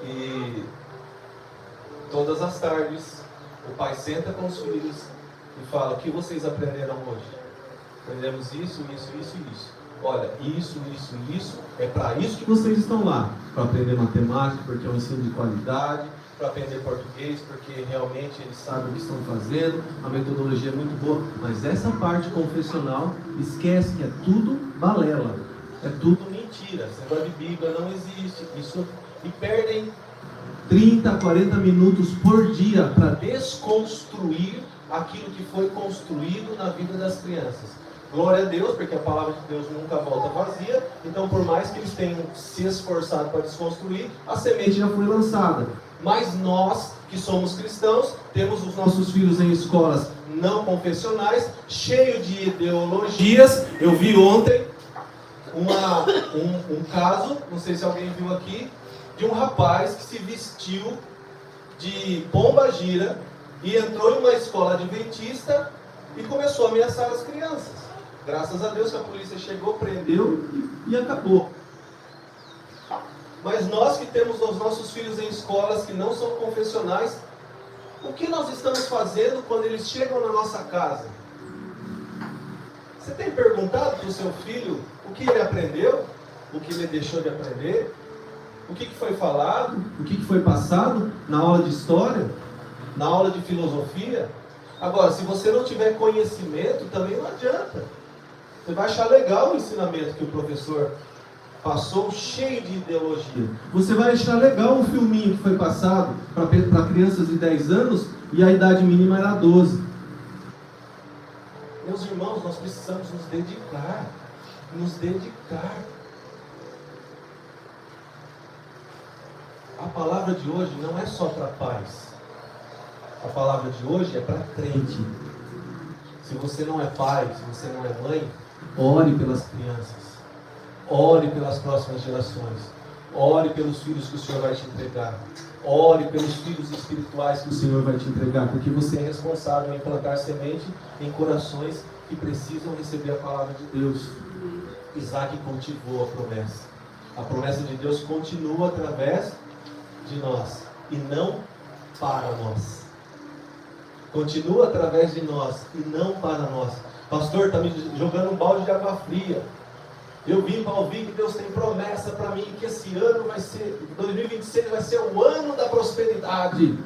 e todas as tardes o pai senta com os filhos e fala: o que vocês aprenderam hoje? Aprendemos isso, isso, isso e isso. Olha, isso, é para isso que vocês estão lá. Para aprender matemática, porque é um ensino de qualidade. Para aprender português, porque realmente eles sabem o que estão fazendo. A metodologia é muito boa. Mas essa parte confessional, esquece que é tudo balela. É tudo mentira. Esse negócio de Bíblia não existe. Isso, e perdem 30, 40 minutos por dia para desconstruir aquilo que foi construído na vida das crianças. Glória a Deus, porque a palavra de Deus nunca volta vazia. Então, por mais que eles tenham se esforçado para desconstruir, a semente já foi lançada. Mas nós, que somos cristãos, temos os nossos filhos em escolas não confessionais, cheio de ideologias. Eu vi ontem um caso, não sei se alguém viu aqui, de um rapaz que se vestiu de Pombagira e entrou em uma escola adventista e começou a ameaçar as crianças. Graças a Deus que a polícia chegou, prendeu e acabou. Mas nós que temos os nossos filhos em escolas que não são confessionais, o que nós estamos fazendo quando eles chegam na nossa casa? Você tem perguntado para o seu filho o que ele aprendeu? O que ele deixou de aprender? O que foi falado? O que foi passado na aula de história? Na aula de filosofia? Agora, se você não tiver conhecimento, também não adianta. Você vai achar legal o ensinamento que o professor passou, cheio de ideologia. Você vai achar legal o filminho que foi passado para crianças de 10 anos e a idade mínima era 12. Meus irmãos, nós precisamos nos dedicar. Nos dedicar. A palavra de hoje não é só para pais. A palavra de hoje é para crente. Se você não é pai, se você não é mãe, ore pelas crianças. Ore pelas próximas gerações. Ore pelos filhos que o Senhor vai te entregar. Ore pelos filhos espirituais que o Senhor vai te entregar. Porque você é responsável em plantar semente em corações que precisam receber a palavra de Deus. Isaac cultivou a promessa. A promessa de Deus continua através de nós. E não para nós. Continua através de nós. E não para nós. Pastor, está me jogando um balde de água fria. Eu vim para ouvir que Deus tem promessa para mim, que esse ano vai ser, 2026 vai ser o ano da prosperidade.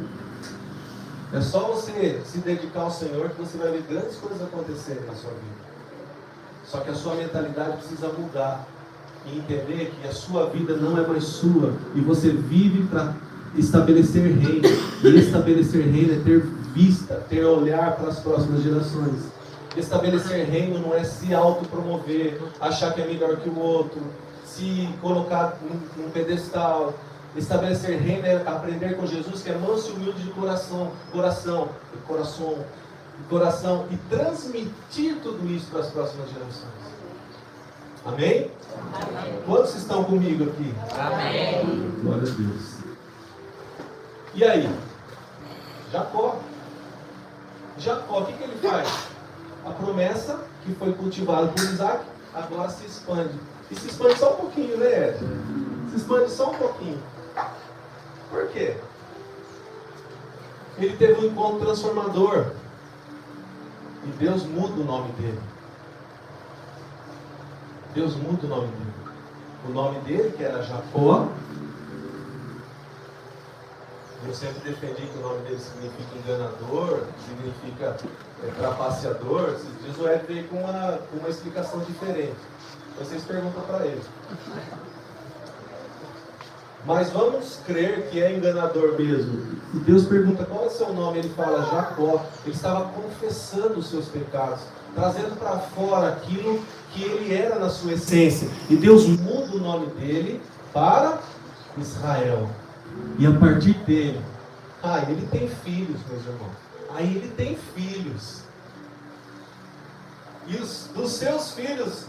É só você se dedicar ao Senhor que você vai ver grandes coisas acontecerem na sua vida. Só que a sua mentalidade precisa mudar e entender que a sua vida não é mais sua e você vive para estabelecer reino. E estabelecer reino é ter vista, ter olhar para as próximas gerações. Estabelecer reino não é se autopromover, achar que é melhor que o outro, se colocar num pedestal. Estabelecer reino é aprender com Jesus, que é manso e humilde de coração, e transmitir tudo isso para as próximas gerações. Amém? Amém. Quantos estão comigo aqui? Amém. Glória a Deus. E aí? Jacó, o que ele faz? A promessa que foi cultivada por Isaac agora se expande. E se expande só um pouquinho, né, Ed? Se expande só um pouquinho. Por quê? Ele teve um encontro transformador. E Deus muda o nome dele. Deus muda o nome dele. O nome dele, que era Jacó. Eu sempre defendi que o nome dele significa enganador, significa trapaceador. Esses dias o Ed veio com uma explicação diferente. Vocês perguntam para ele. Mas vamos crer que é enganador mesmo. E Deus pergunta qual é o seu nome. Ele fala Jacó. Ele estava confessando os seus pecados, trazendo para fora aquilo que ele era na sua essência. E Deus muda o nome dele para Israel. E a partir dele, ele tem filhos, meus irmãos. Aí ele tem filhos. E dos seus filhos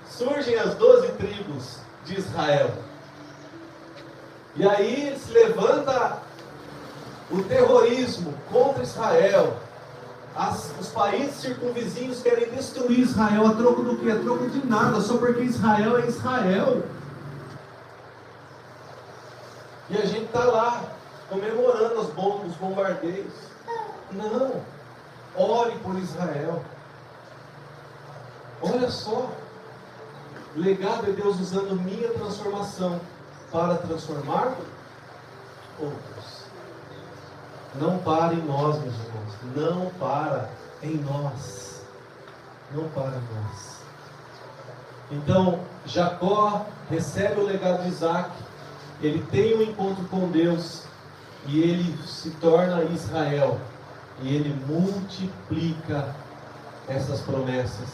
surgem as 12 tribos de Israel. E aí se levanta o terrorismo contra Israel. Os países circunvizinhos querem destruir Israel. A troco do quê? A troco de nada, só porque Israel é Israel. E a gente está lá, comemorando os bombardeios. Não. Ore por Israel. Olha só. O legado é Deus usando minha transformação para transformar outros. Não para em nós, meus irmãos. Não para em nós. Não para em nós. Então, Jacó recebe o legado de Isaac. Ele tem um encontro com Deus. E ele se torna Israel. E ele multiplica essas promessas,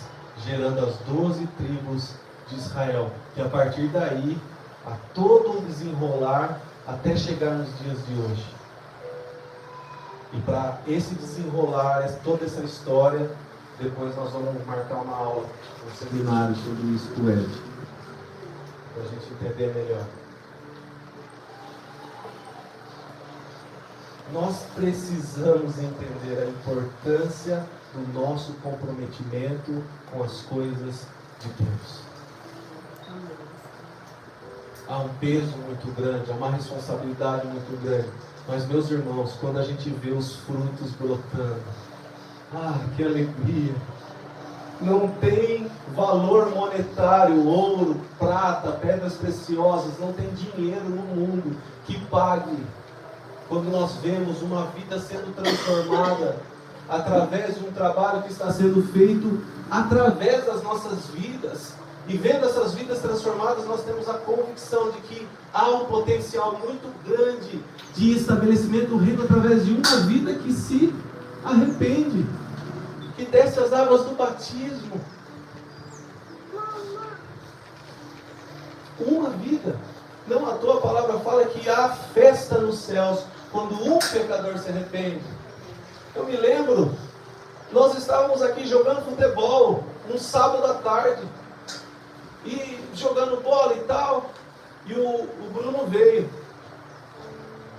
gerando as 12 tribos de Israel. Que a partir daí, a todo um desenrolar, até chegar nos dias de hoje. E para esse desenrolar, toda essa história, depois nós vamos marcar uma aula, um seminário sobre isso com o Ed, para a gente entender melhor. Nós precisamos entender a importância do nosso comprometimento com as coisas de Deus. Há um peso muito grande, há uma responsabilidade muito grande. Mas, meus irmãos, quando a gente vê os frutos brotando, que alegria! Não tem valor monetário, ouro, prata, pedras preciosas, não tem dinheiro no mundo que pague quando nós vemos uma vida sendo transformada através de um trabalho que está sendo feito através das nossas vidas. E vendo essas vidas transformadas, nós temos a convicção de que há um potencial muito grande de estabelecimento do reino através de uma vida que se arrepende, que desce as águas do batismo. Uma vida. Não à toa a palavra fala que há festa nos céus quando um pecador se arrepende. Eu me lembro, nós estávamos aqui jogando futebol, um sábado à tarde, e jogando bola e tal, e o Bruno veio.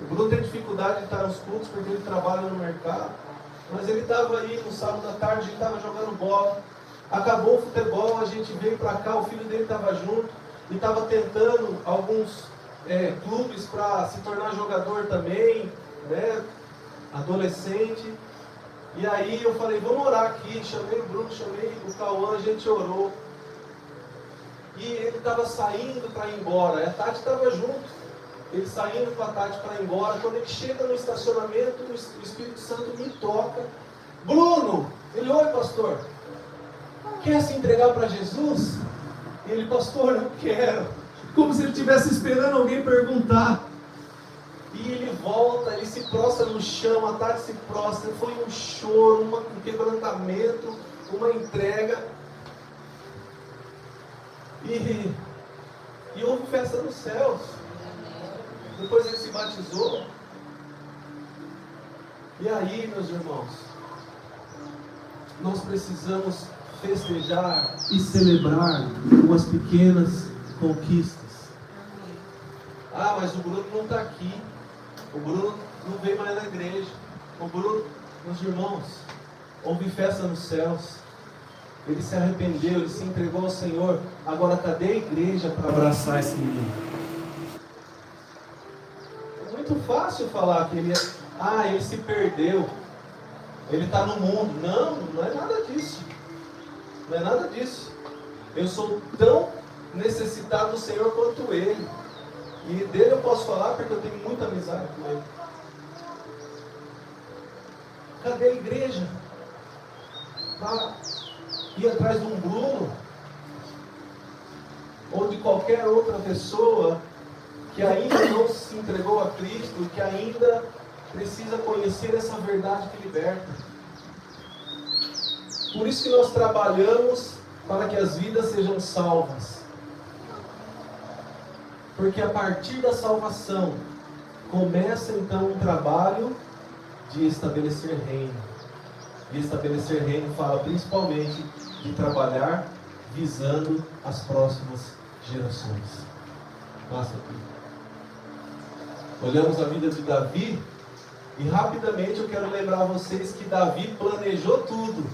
O Bruno tem dificuldade de estar nos cultos porque ele trabalha no mercado, mas ele estava aí no sábado à tarde, ele estava jogando bola. Acabou o futebol, a gente veio para cá, o filho dele estava junto, e estava tentando alguns clubes para se tornar jogador também, né, adolescente. E aí eu falei, vamos orar aqui. Chamei o Bruno, chamei o Cauã, a gente orou. E ele estava saindo para ir embora, a Tati estava junto. Ele saindo com a Tati para ir embora. Quando ele chega no estacionamento, o Espírito Santo me toca. Bruno! Ele, oi pastor, quer se entregar para Jesus? Ele, pastor, eu quero. Como se ele estivesse esperando alguém perguntar. E ele volta, ele se prostra no chão, a Tati se prostra. Foi um choro, um quebrantamento, uma entrega. E houve festa nos céus. Depois ele se batizou. E aí, meus irmãos, nós precisamos festejar e celebrar umas pequenas conquistas. Mas o Bruno não está aqui. O Bruno não veio mais na igreja. O Bruno, meus irmãos, houve festa nos céus. Ele se arrependeu, ele se entregou ao Senhor. Agora cadê a igreja para abraçar esse menino? É muito fácil falar que ele se perdeu. Ele está no mundo. Não é nada disso. Não é nada disso. Eu sou tão necessitado do Senhor quanto ele. E dele eu posso falar porque eu tenho muita amizade com ele. Cadê a igreja? Para ir atrás de um Bruno ou de qualquer outra pessoa que ainda não se entregou a Cristo, que ainda precisa conhecer essa verdade que liberta. Por isso que nós trabalhamos para que as vidas sejam salvas. Porque a partir da salvação começa então um trabalho de estabelecer reino. E estabelecer reino fala principalmente de trabalhar visando as próximas gerações. Passa aqui. Olhamos a vida de Davi e rapidamente eu quero lembrar a vocês que Davi planejou tudo.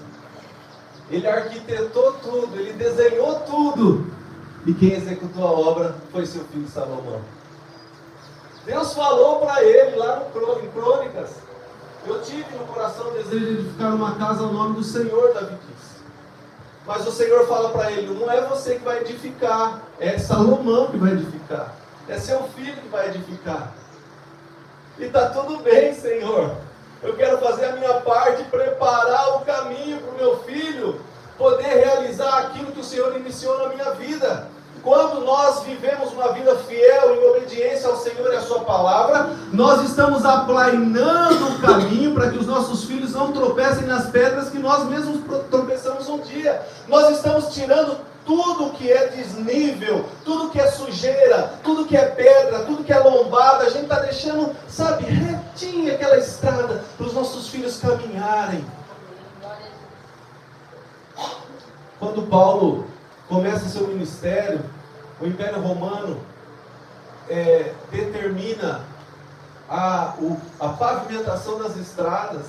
Ele arquitetou tudo, ele desenhou tudo. E quem executou a obra foi seu filho Salomão. Deus falou para ele lá em Crônicas: eu tive no coração o desejo de edificar uma casa ao nome do Senhor, Davi disse. Mas o Senhor fala para ele: não é você que vai edificar, é Salomão que vai edificar. É seu filho que vai edificar. E está tudo bem, Senhor. Eu quero fazer a minha parte, preparar o caminho para o meu filho poder realizar aquilo que o Senhor iniciou na minha vida. Quando nós vivemos uma vida fiel em obediência ao Senhor e à sua palavra, nós estamos aplainando o caminho para que os nossos filhos não tropecem nas pedras que nós mesmos tropeçamos um dia. Nós estamos tirando tudo que é desnível, tudo que é sujeira, tudo que é pedra, tudo que é lombada. A gente está deixando, retinha aquela estrada para os nossos filhos caminharem. Quando Paulo começa seu ministério, o Império Romano determina a pavimentação das estradas,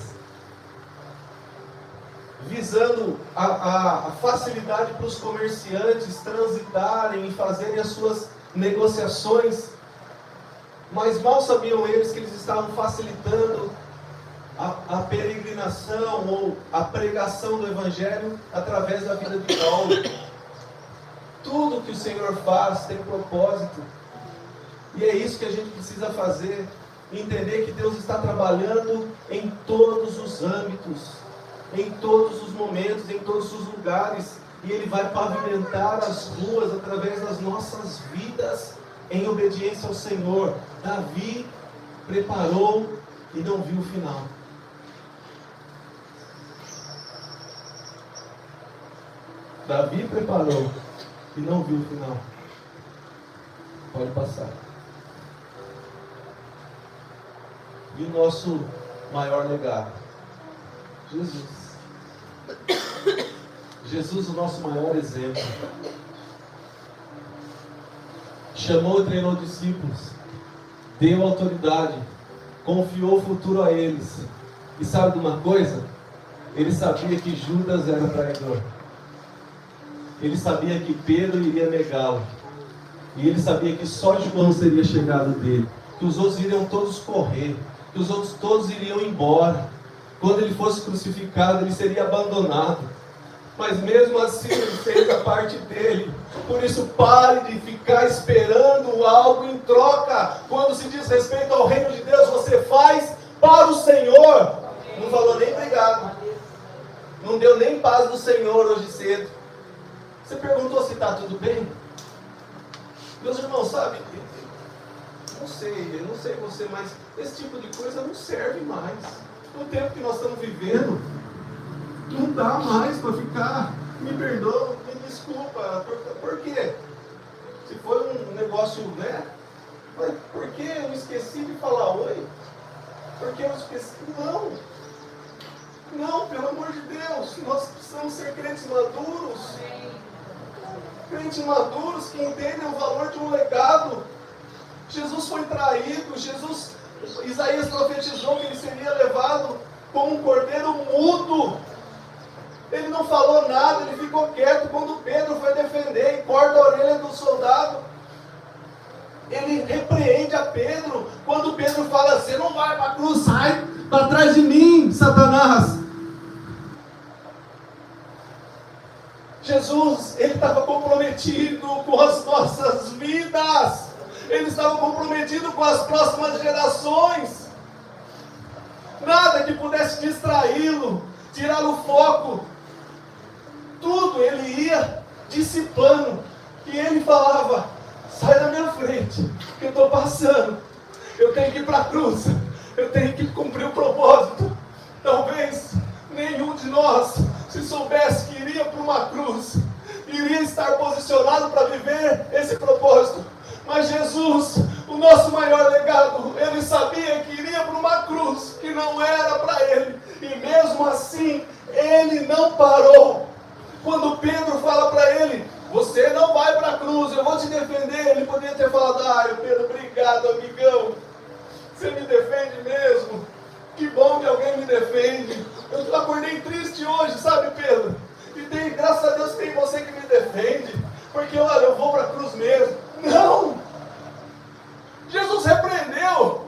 visando a facilidade para os comerciantes transitarem e fazerem as suas negociações, mas mal sabiam eles que eles estavam facilitando a peregrinação ou a pregação do Evangelho através da vida de Paulo. Tudo que o Senhor faz tem propósito, e é isso que a gente precisa fazer, entender que Deus está trabalhando em todos os âmbitos, em todos os momentos, em todos os lugares, e Ele vai pavimentar as ruas através das nossas vidas, em obediência ao Senhor. Davi preparou e não viu o final. Davi preparou e não viu o final. Pode passar. E o nosso maior legado? Jesus. Jesus, o nosso maior exemplo. Chamou e treinou discípulos, deu autoridade, confiou o futuro a eles. E sabe de uma coisa? Ele sabia que Judas era traidor. Ele sabia que Pedro iria negá-lo. E ele sabia que só João seria chegado dele. Que os outros iriam todos correr. Que os outros todos iriam embora. Quando ele fosse crucificado, ele seria abandonado. Mas mesmo assim, ele fez a parte dele. Por isso, pare de ficar esperando algo em troca. Quando se diz respeito ao reino de Deus, você faz para o Senhor. Não falou nem obrigado. Não deu nem paz do Senhor hoje cedo. Você perguntou se está tudo bem? Meus irmãos, sabe? Eu não sei você, mas esse tipo de coisa não serve mais. No tempo que nós estamos vivendo, não dá mais para ficar, me perdoa, me desculpa, por quê? Se foi um negócio, né? Mas por que eu esqueci de falar oi? Por que eu esqueci? Não, pelo amor de Deus, nós precisamos ser crentes maduros. Crentes maduros que entendem o valor de um legado. Jesus foi traído, Isaías profetizou que ele seria levado como um cordeiro mudo. Ele não falou nada, ele ficou quieto quando Pedro foi defender e corta a orelha do soldado. Ele repreende a Pedro quando Pedro fala: você não vai para a cruz, sai para trás de mim, Satanás. Jesus, ele estava comprometido com as nossas vidas. Ele estava comprometido com as próximas gerações. Nada que pudesse distraí-lo, tirar o foco. Tudo ele ia disciplinando. E ele falava: sai da minha frente, que eu estou passando. Eu tenho que ir para a cruz. Eu tenho que cumprir o propósito. Talvez nenhum de nós, se soubesse que iria para uma cruz, iria estar posicionado para viver esse propósito. Mas Jesus, o nosso maior legado, ele sabia que iria para uma cruz que não era para ele. E mesmo assim, ele não parou. Quando Pedro fala para ele: você não vai para a cruz, eu vou te defender. Ele poderia ter falado: Pedro, obrigado, amigão. Você me defende mesmo. Que bom que alguém me defende. Eu acordei triste hoje, sabe, Pedro? E graças a Deus tem você que me defende. Porque, olha, eu vou para a cruz mesmo. Não! Jesus repreendeu.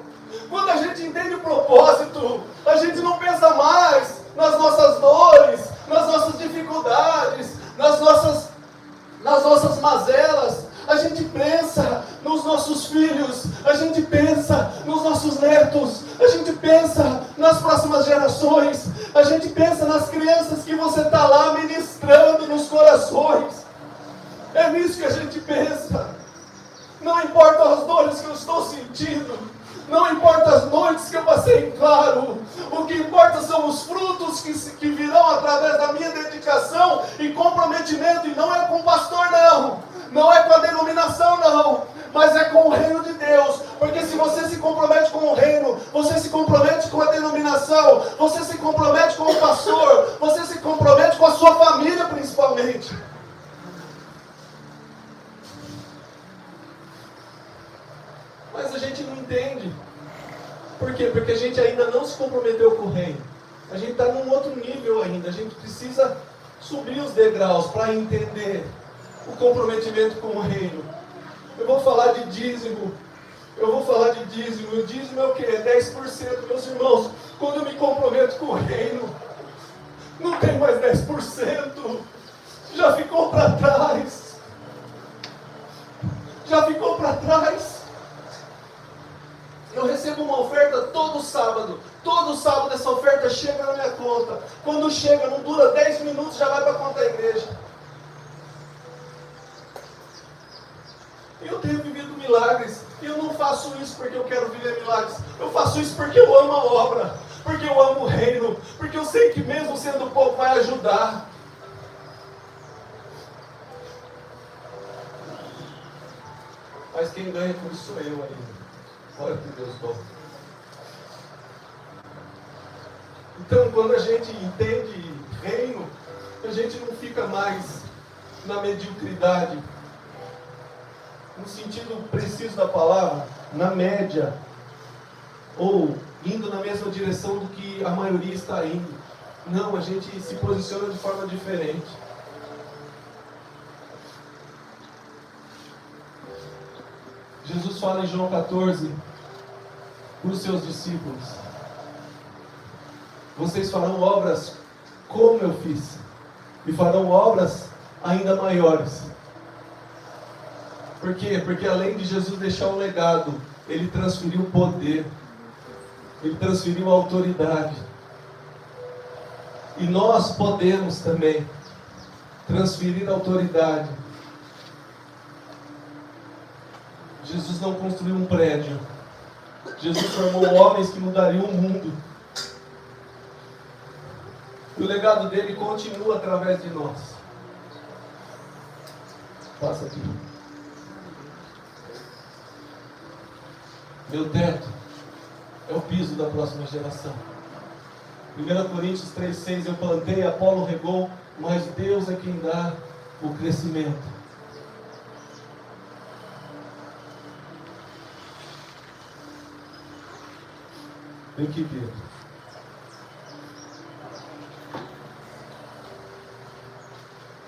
Quando a gente entende o propósito, a gente não pensa mais nas nossas dores, nas nossas dificuldades, nas nossas mazelas. A gente pensa nos nossos filhos, a gente pensa nos nossos netos, a gente pensa nas próximas gerações, a gente pensa nas crianças que você está lá ministrando nos corações. É nisso que a gente pensa. Não importa as dores que eu estou sentindo, não importa as noites que eu passei em claro, o que importa são os frutos que virão através da minha dedicação e comprometimento. E não é com o pastor, não é com a denominação, não, mas é com o reino de Deus. Porque se você se compromete com o reino, você se compromete com a denominação, você se compromete com o pastor, você se compromete com a sua família principalmente. Mas a gente não entende. quê? Porque a gente ainda não se comprometeu com o reino. A gente está num outro nível ainda. A gente precisa subir os degraus para entender o comprometimento com o reino. Eu vou falar de dízimo. E o dízimo é o quê? É 10%. Meus irmãos, quando eu me comprometo com o reino, não tem mais 10%. Já ficou para trás. Eu recebo uma oferta todo sábado. Todo sábado essa oferta chega na minha conta. Quando chega, não dura 10 minutos, já vai para a conta da igreja. Eu tenho vivido milagres. E eu não faço isso porque eu quero viver milagres. Eu faço isso porque eu amo a obra. Porque eu amo o reino. Porque eu sei que mesmo sendo pouco vai ajudar. Mas quem ganha com isso sou eu ainda. Olha que Deus bom. Então, quando a gente entende reino, a gente não fica mais na mediocridade, no sentido preciso da palavra, na média, ou indo na mesma direção do que a maioria está indo. Não, a gente se posiciona de forma diferente. Jesus fala em João 14 para os seus discípulos: vocês farão obras como eu fiz, e farão obras ainda maiores. Por quê? Porque além de Jesus deixar um legado, Ele transferiu poder, Ele transferiu autoridade. E nós podemos também transferir autoridade. Jesus não construiu um prédio. Jesus formou homens que mudariam o mundo. E o legado dele continua através de nós. Passa aqui. Meu teto é o piso da próxima geração. 1 Coríntios 3,6: eu plantei, Apolo regou, mas Deus é quem dá o crescimento. Vem aqui, Pedro.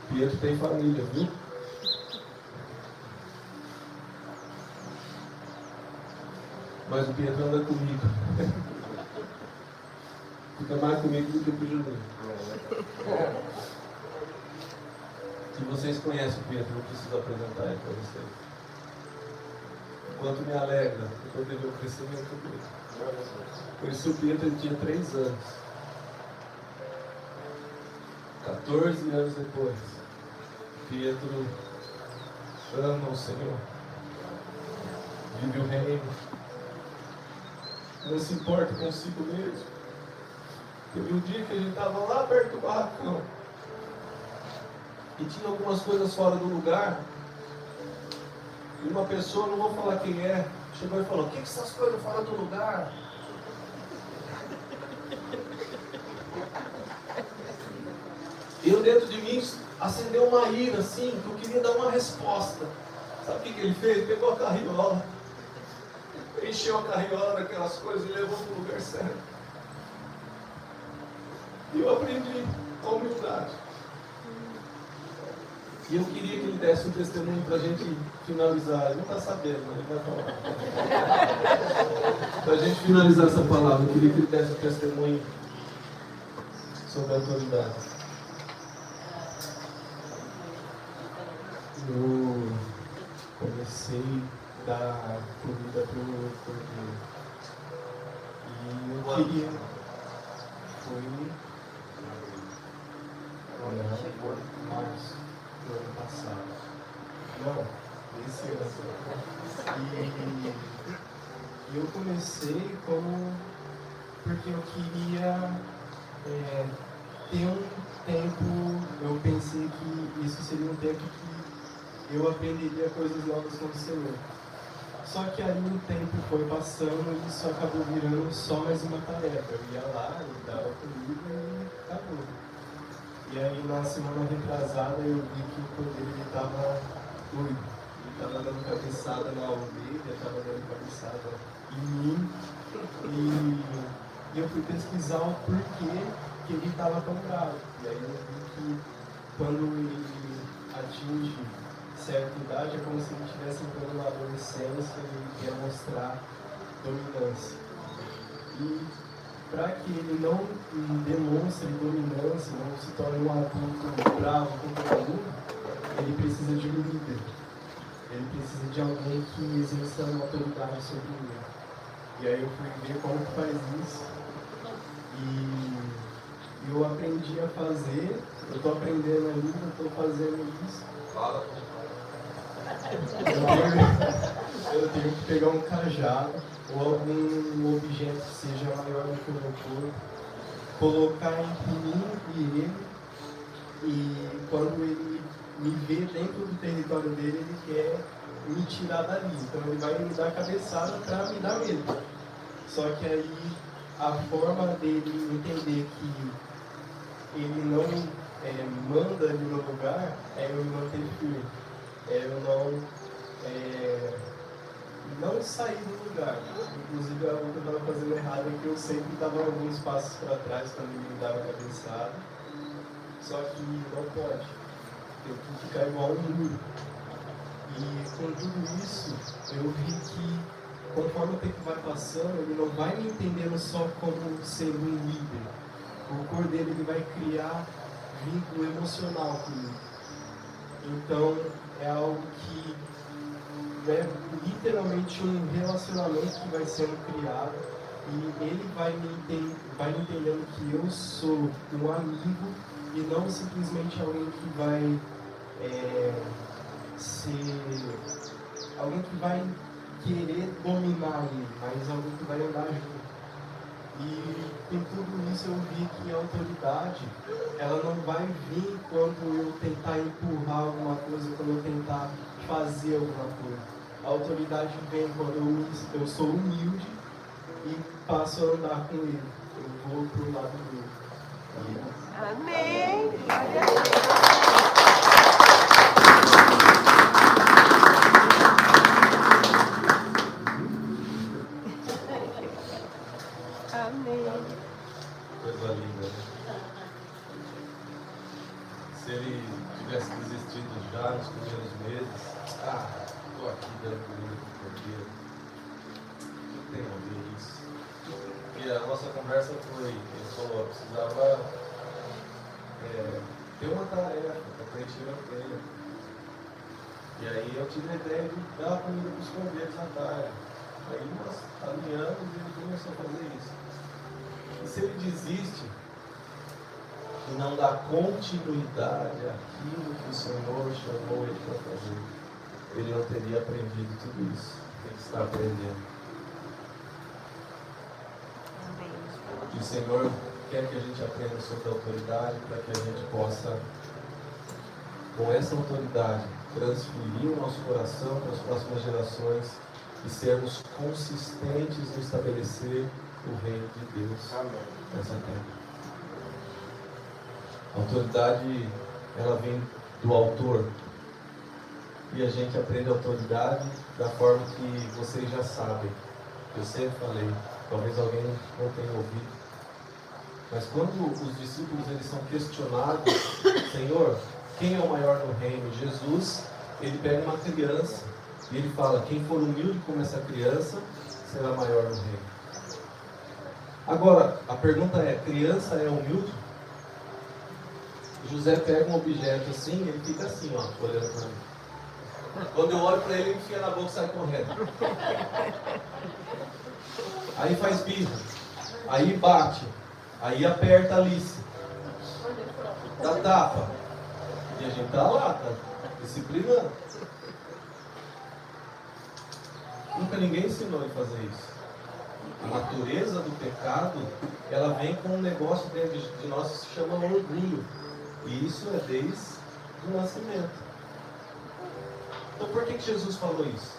Pedro tem família, viu? Mas o Pedro anda comigo. Fica mais comigo do que com o Juninho. Se vocês conhecem o Pedro, eu preciso apresentar ele para vocês. Quanto me alegra poder ver o crescimento dele. Conheci o Pedro, ele tinha 3 anos. 14 anos depois, Pedro ama o Senhor, vive o reino, não se importa consigo mesmo. Teve um dia que a gente estava lá perto do barracão e tinha algumas coisas fora do lugar, e uma pessoa, não vou falar quem é, chegou e falou: o que essas coisas fora do lugar? Eu dentro de mim acendeu uma ira assim, que eu queria dar uma resposta. Sabe o que ele fez? Pegou a carriola, encheu a carriola daquelas coisas e levou para o lugar certo. E eu aprendi a humildade. E eu queria que ele desse um testemunho para a gente finalizar. Ele não está sabendo, mas ele vai falar. Para a gente finalizar essa palavra, eu queria que ele desse um testemunho sobre a autoridade. Eu comecei a dar comida para o cordeiro. E eu queria... Foi... março do ano passado. Não, esse ano. E eu comecei porque eu queria ter um tempo. Eu pensei que isso seria um tempo que eu aprenderia coisas novas com o Senhor. Só que aí o tempo foi passando e isso acabou virando só mais uma tarefa. Eu ia lá, eu dava comida e acabou. E aí na semana retrasada eu vi que o poder estava doido. Ele estava dando cabeçada na ovelha, estava dando cabeçada em mim. E eu fui pesquisar o porquê que ele estava tão bravo. E aí eu vi que quando ele atinge certa idade é como se ele estivesse entrando na adolescência e ele quer mostrar dominância. E para que ele não demonstre dominância, não se torne um adulto bravo com todo mundo, ele precisa de um líder. Ele precisa de alguém que exerça uma autoridade sobre ele. E aí eu fui ver como que faz isso. E eu aprendi a fazer, eu estou aprendendo ainda, estou fazendo isso. Eu tenho que pegar um cajado ou algum objeto que seja maior do que o meu corpo, colocar entre mim e ele, e quando ele me vê dentro do território dele, ele quer me tirar dali. Então ele vai me dar cabeçada para me dar medo. Só que aí a forma dele entender que ele não manda ali no lugar é eu me manter firme. É eu não sair do lugar. Inclusive, algo que eu estava fazendo errado é que eu sempre dava alguns passos para trás quando ele me dava cabeçada. Só que não pode. Eu tenho que ficar igual um muro. E com tudo isso, eu vi que conforme o tempo vai passando, ele não vai me entendendo só como ser um líder. O cor dele ele vai criar vínculo emocional comigo. Então, é algo que é literalmente um relacionamento que vai sendo criado e ele vai me entendendo que eu sou um amigo e não simplesmente alguém que vai ser alguém que vai querer dominar ele, mas alguém que vai andar junto. E com tudo isso eu vi que a autoridade, ela não vai vir quando eu tentar empurrar alguma coisa, quando eu tentar fazer alguma coisa. A autoridade vem quando eu sou humilde e passo a andar com ele. Eu vou para o lado dele. Amém! Amém. Coisa linda, né? Se ele tivesse desistido já nos primeiros meses, estou aqui dando comida pro porteiro. Não tem a ver isso. E a nossa conversa foi, ele falou, precisava ter uma tarefa para preencher a feira. E aí eu tive a ideia de dar comida para os cordeiros à tarde. Aí nós alinhamos e ele começou a fazer isso. E se ele desiste e não dá continuidade àquilo que o Senhor chamou ele para fazer, ele não teria aprendido tudo isso. Tem que estar aprendendo. E o Senhor quer que a gente aprenda sobre a autoridade para que a gente possa, com essa autoridade, transferir o nosso coração para as próximas gerações e sermos consistentes em estabelecer o reino de Deus nessa terra. A autoridade, ela vem do autor. E a gente aprende a autoridade da forma que vocês já sabem. Eu sempre falei, talvez alguém não tenha ouvido. Mas quando os discípulos eles são questionados, Senhor, quem é o maior no reino? Jesus, ele pega uma criança e ele fala, quem for humilde como essa criança, será maior no reino. Agora, a pergunta é, criança é humilde? José pega um objeto assim, ele fica assim, ó, olhando para mim. Quando eu olho para ele, ele enfia na boca e sai correndo. Aí faz birra, aí bate, aí aperta a Alice, dá tapa. E a gente tá lá, tá disciplinando. Nunca ninguém ensinou ele a fazer isso. A natureza do pecado, ela vem com um negócio dentro de nós que se chama orgulho. E isso é desde o nascimento. Então por que Jesus falou isso?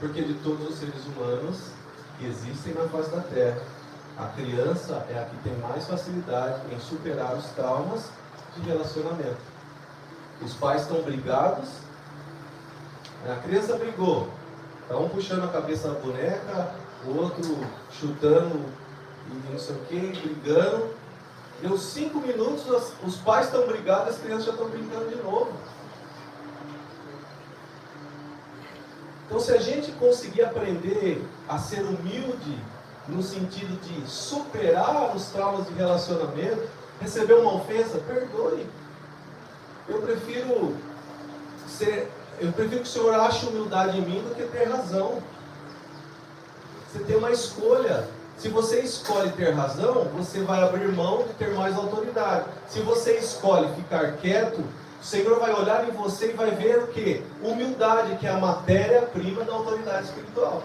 Porque de todos os seres humanos que existem na face da terra, a criança é a que tem mais facilidade em superar os traumas de relacionamento. Os pais estão brigados, a criança brigou, está um puxando a cabeça da boneca, o outro chutando e não sei o que, brigando. Deu 5 minutos, os pais estão brigados, as crianças já estão brincando de novo. Então, se a gente conseguir aprender a ser humilde, no sentido de superar os traumas de relacionamento, receber uma ofensa, perdoe. Eu prefiro que o Senhor ache humildade em mim do que ter razão. Você tem uma escolha. Se você escolhe ter razão, você vai abrir mão de ter mais autoridade. Se você escolhe ficar quieto, o Senhor vai olhar em você e vai ver o quê? Humildade, que é a matéria-prima da autoridade espiritual.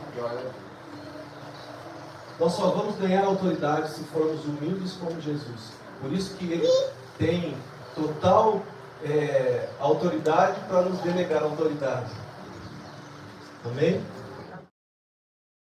Nós só vamos ganhar autoridade se formos humildes como Jesus. Por isso que Ele tem total autoridade para nos delegar autoridade. Amém?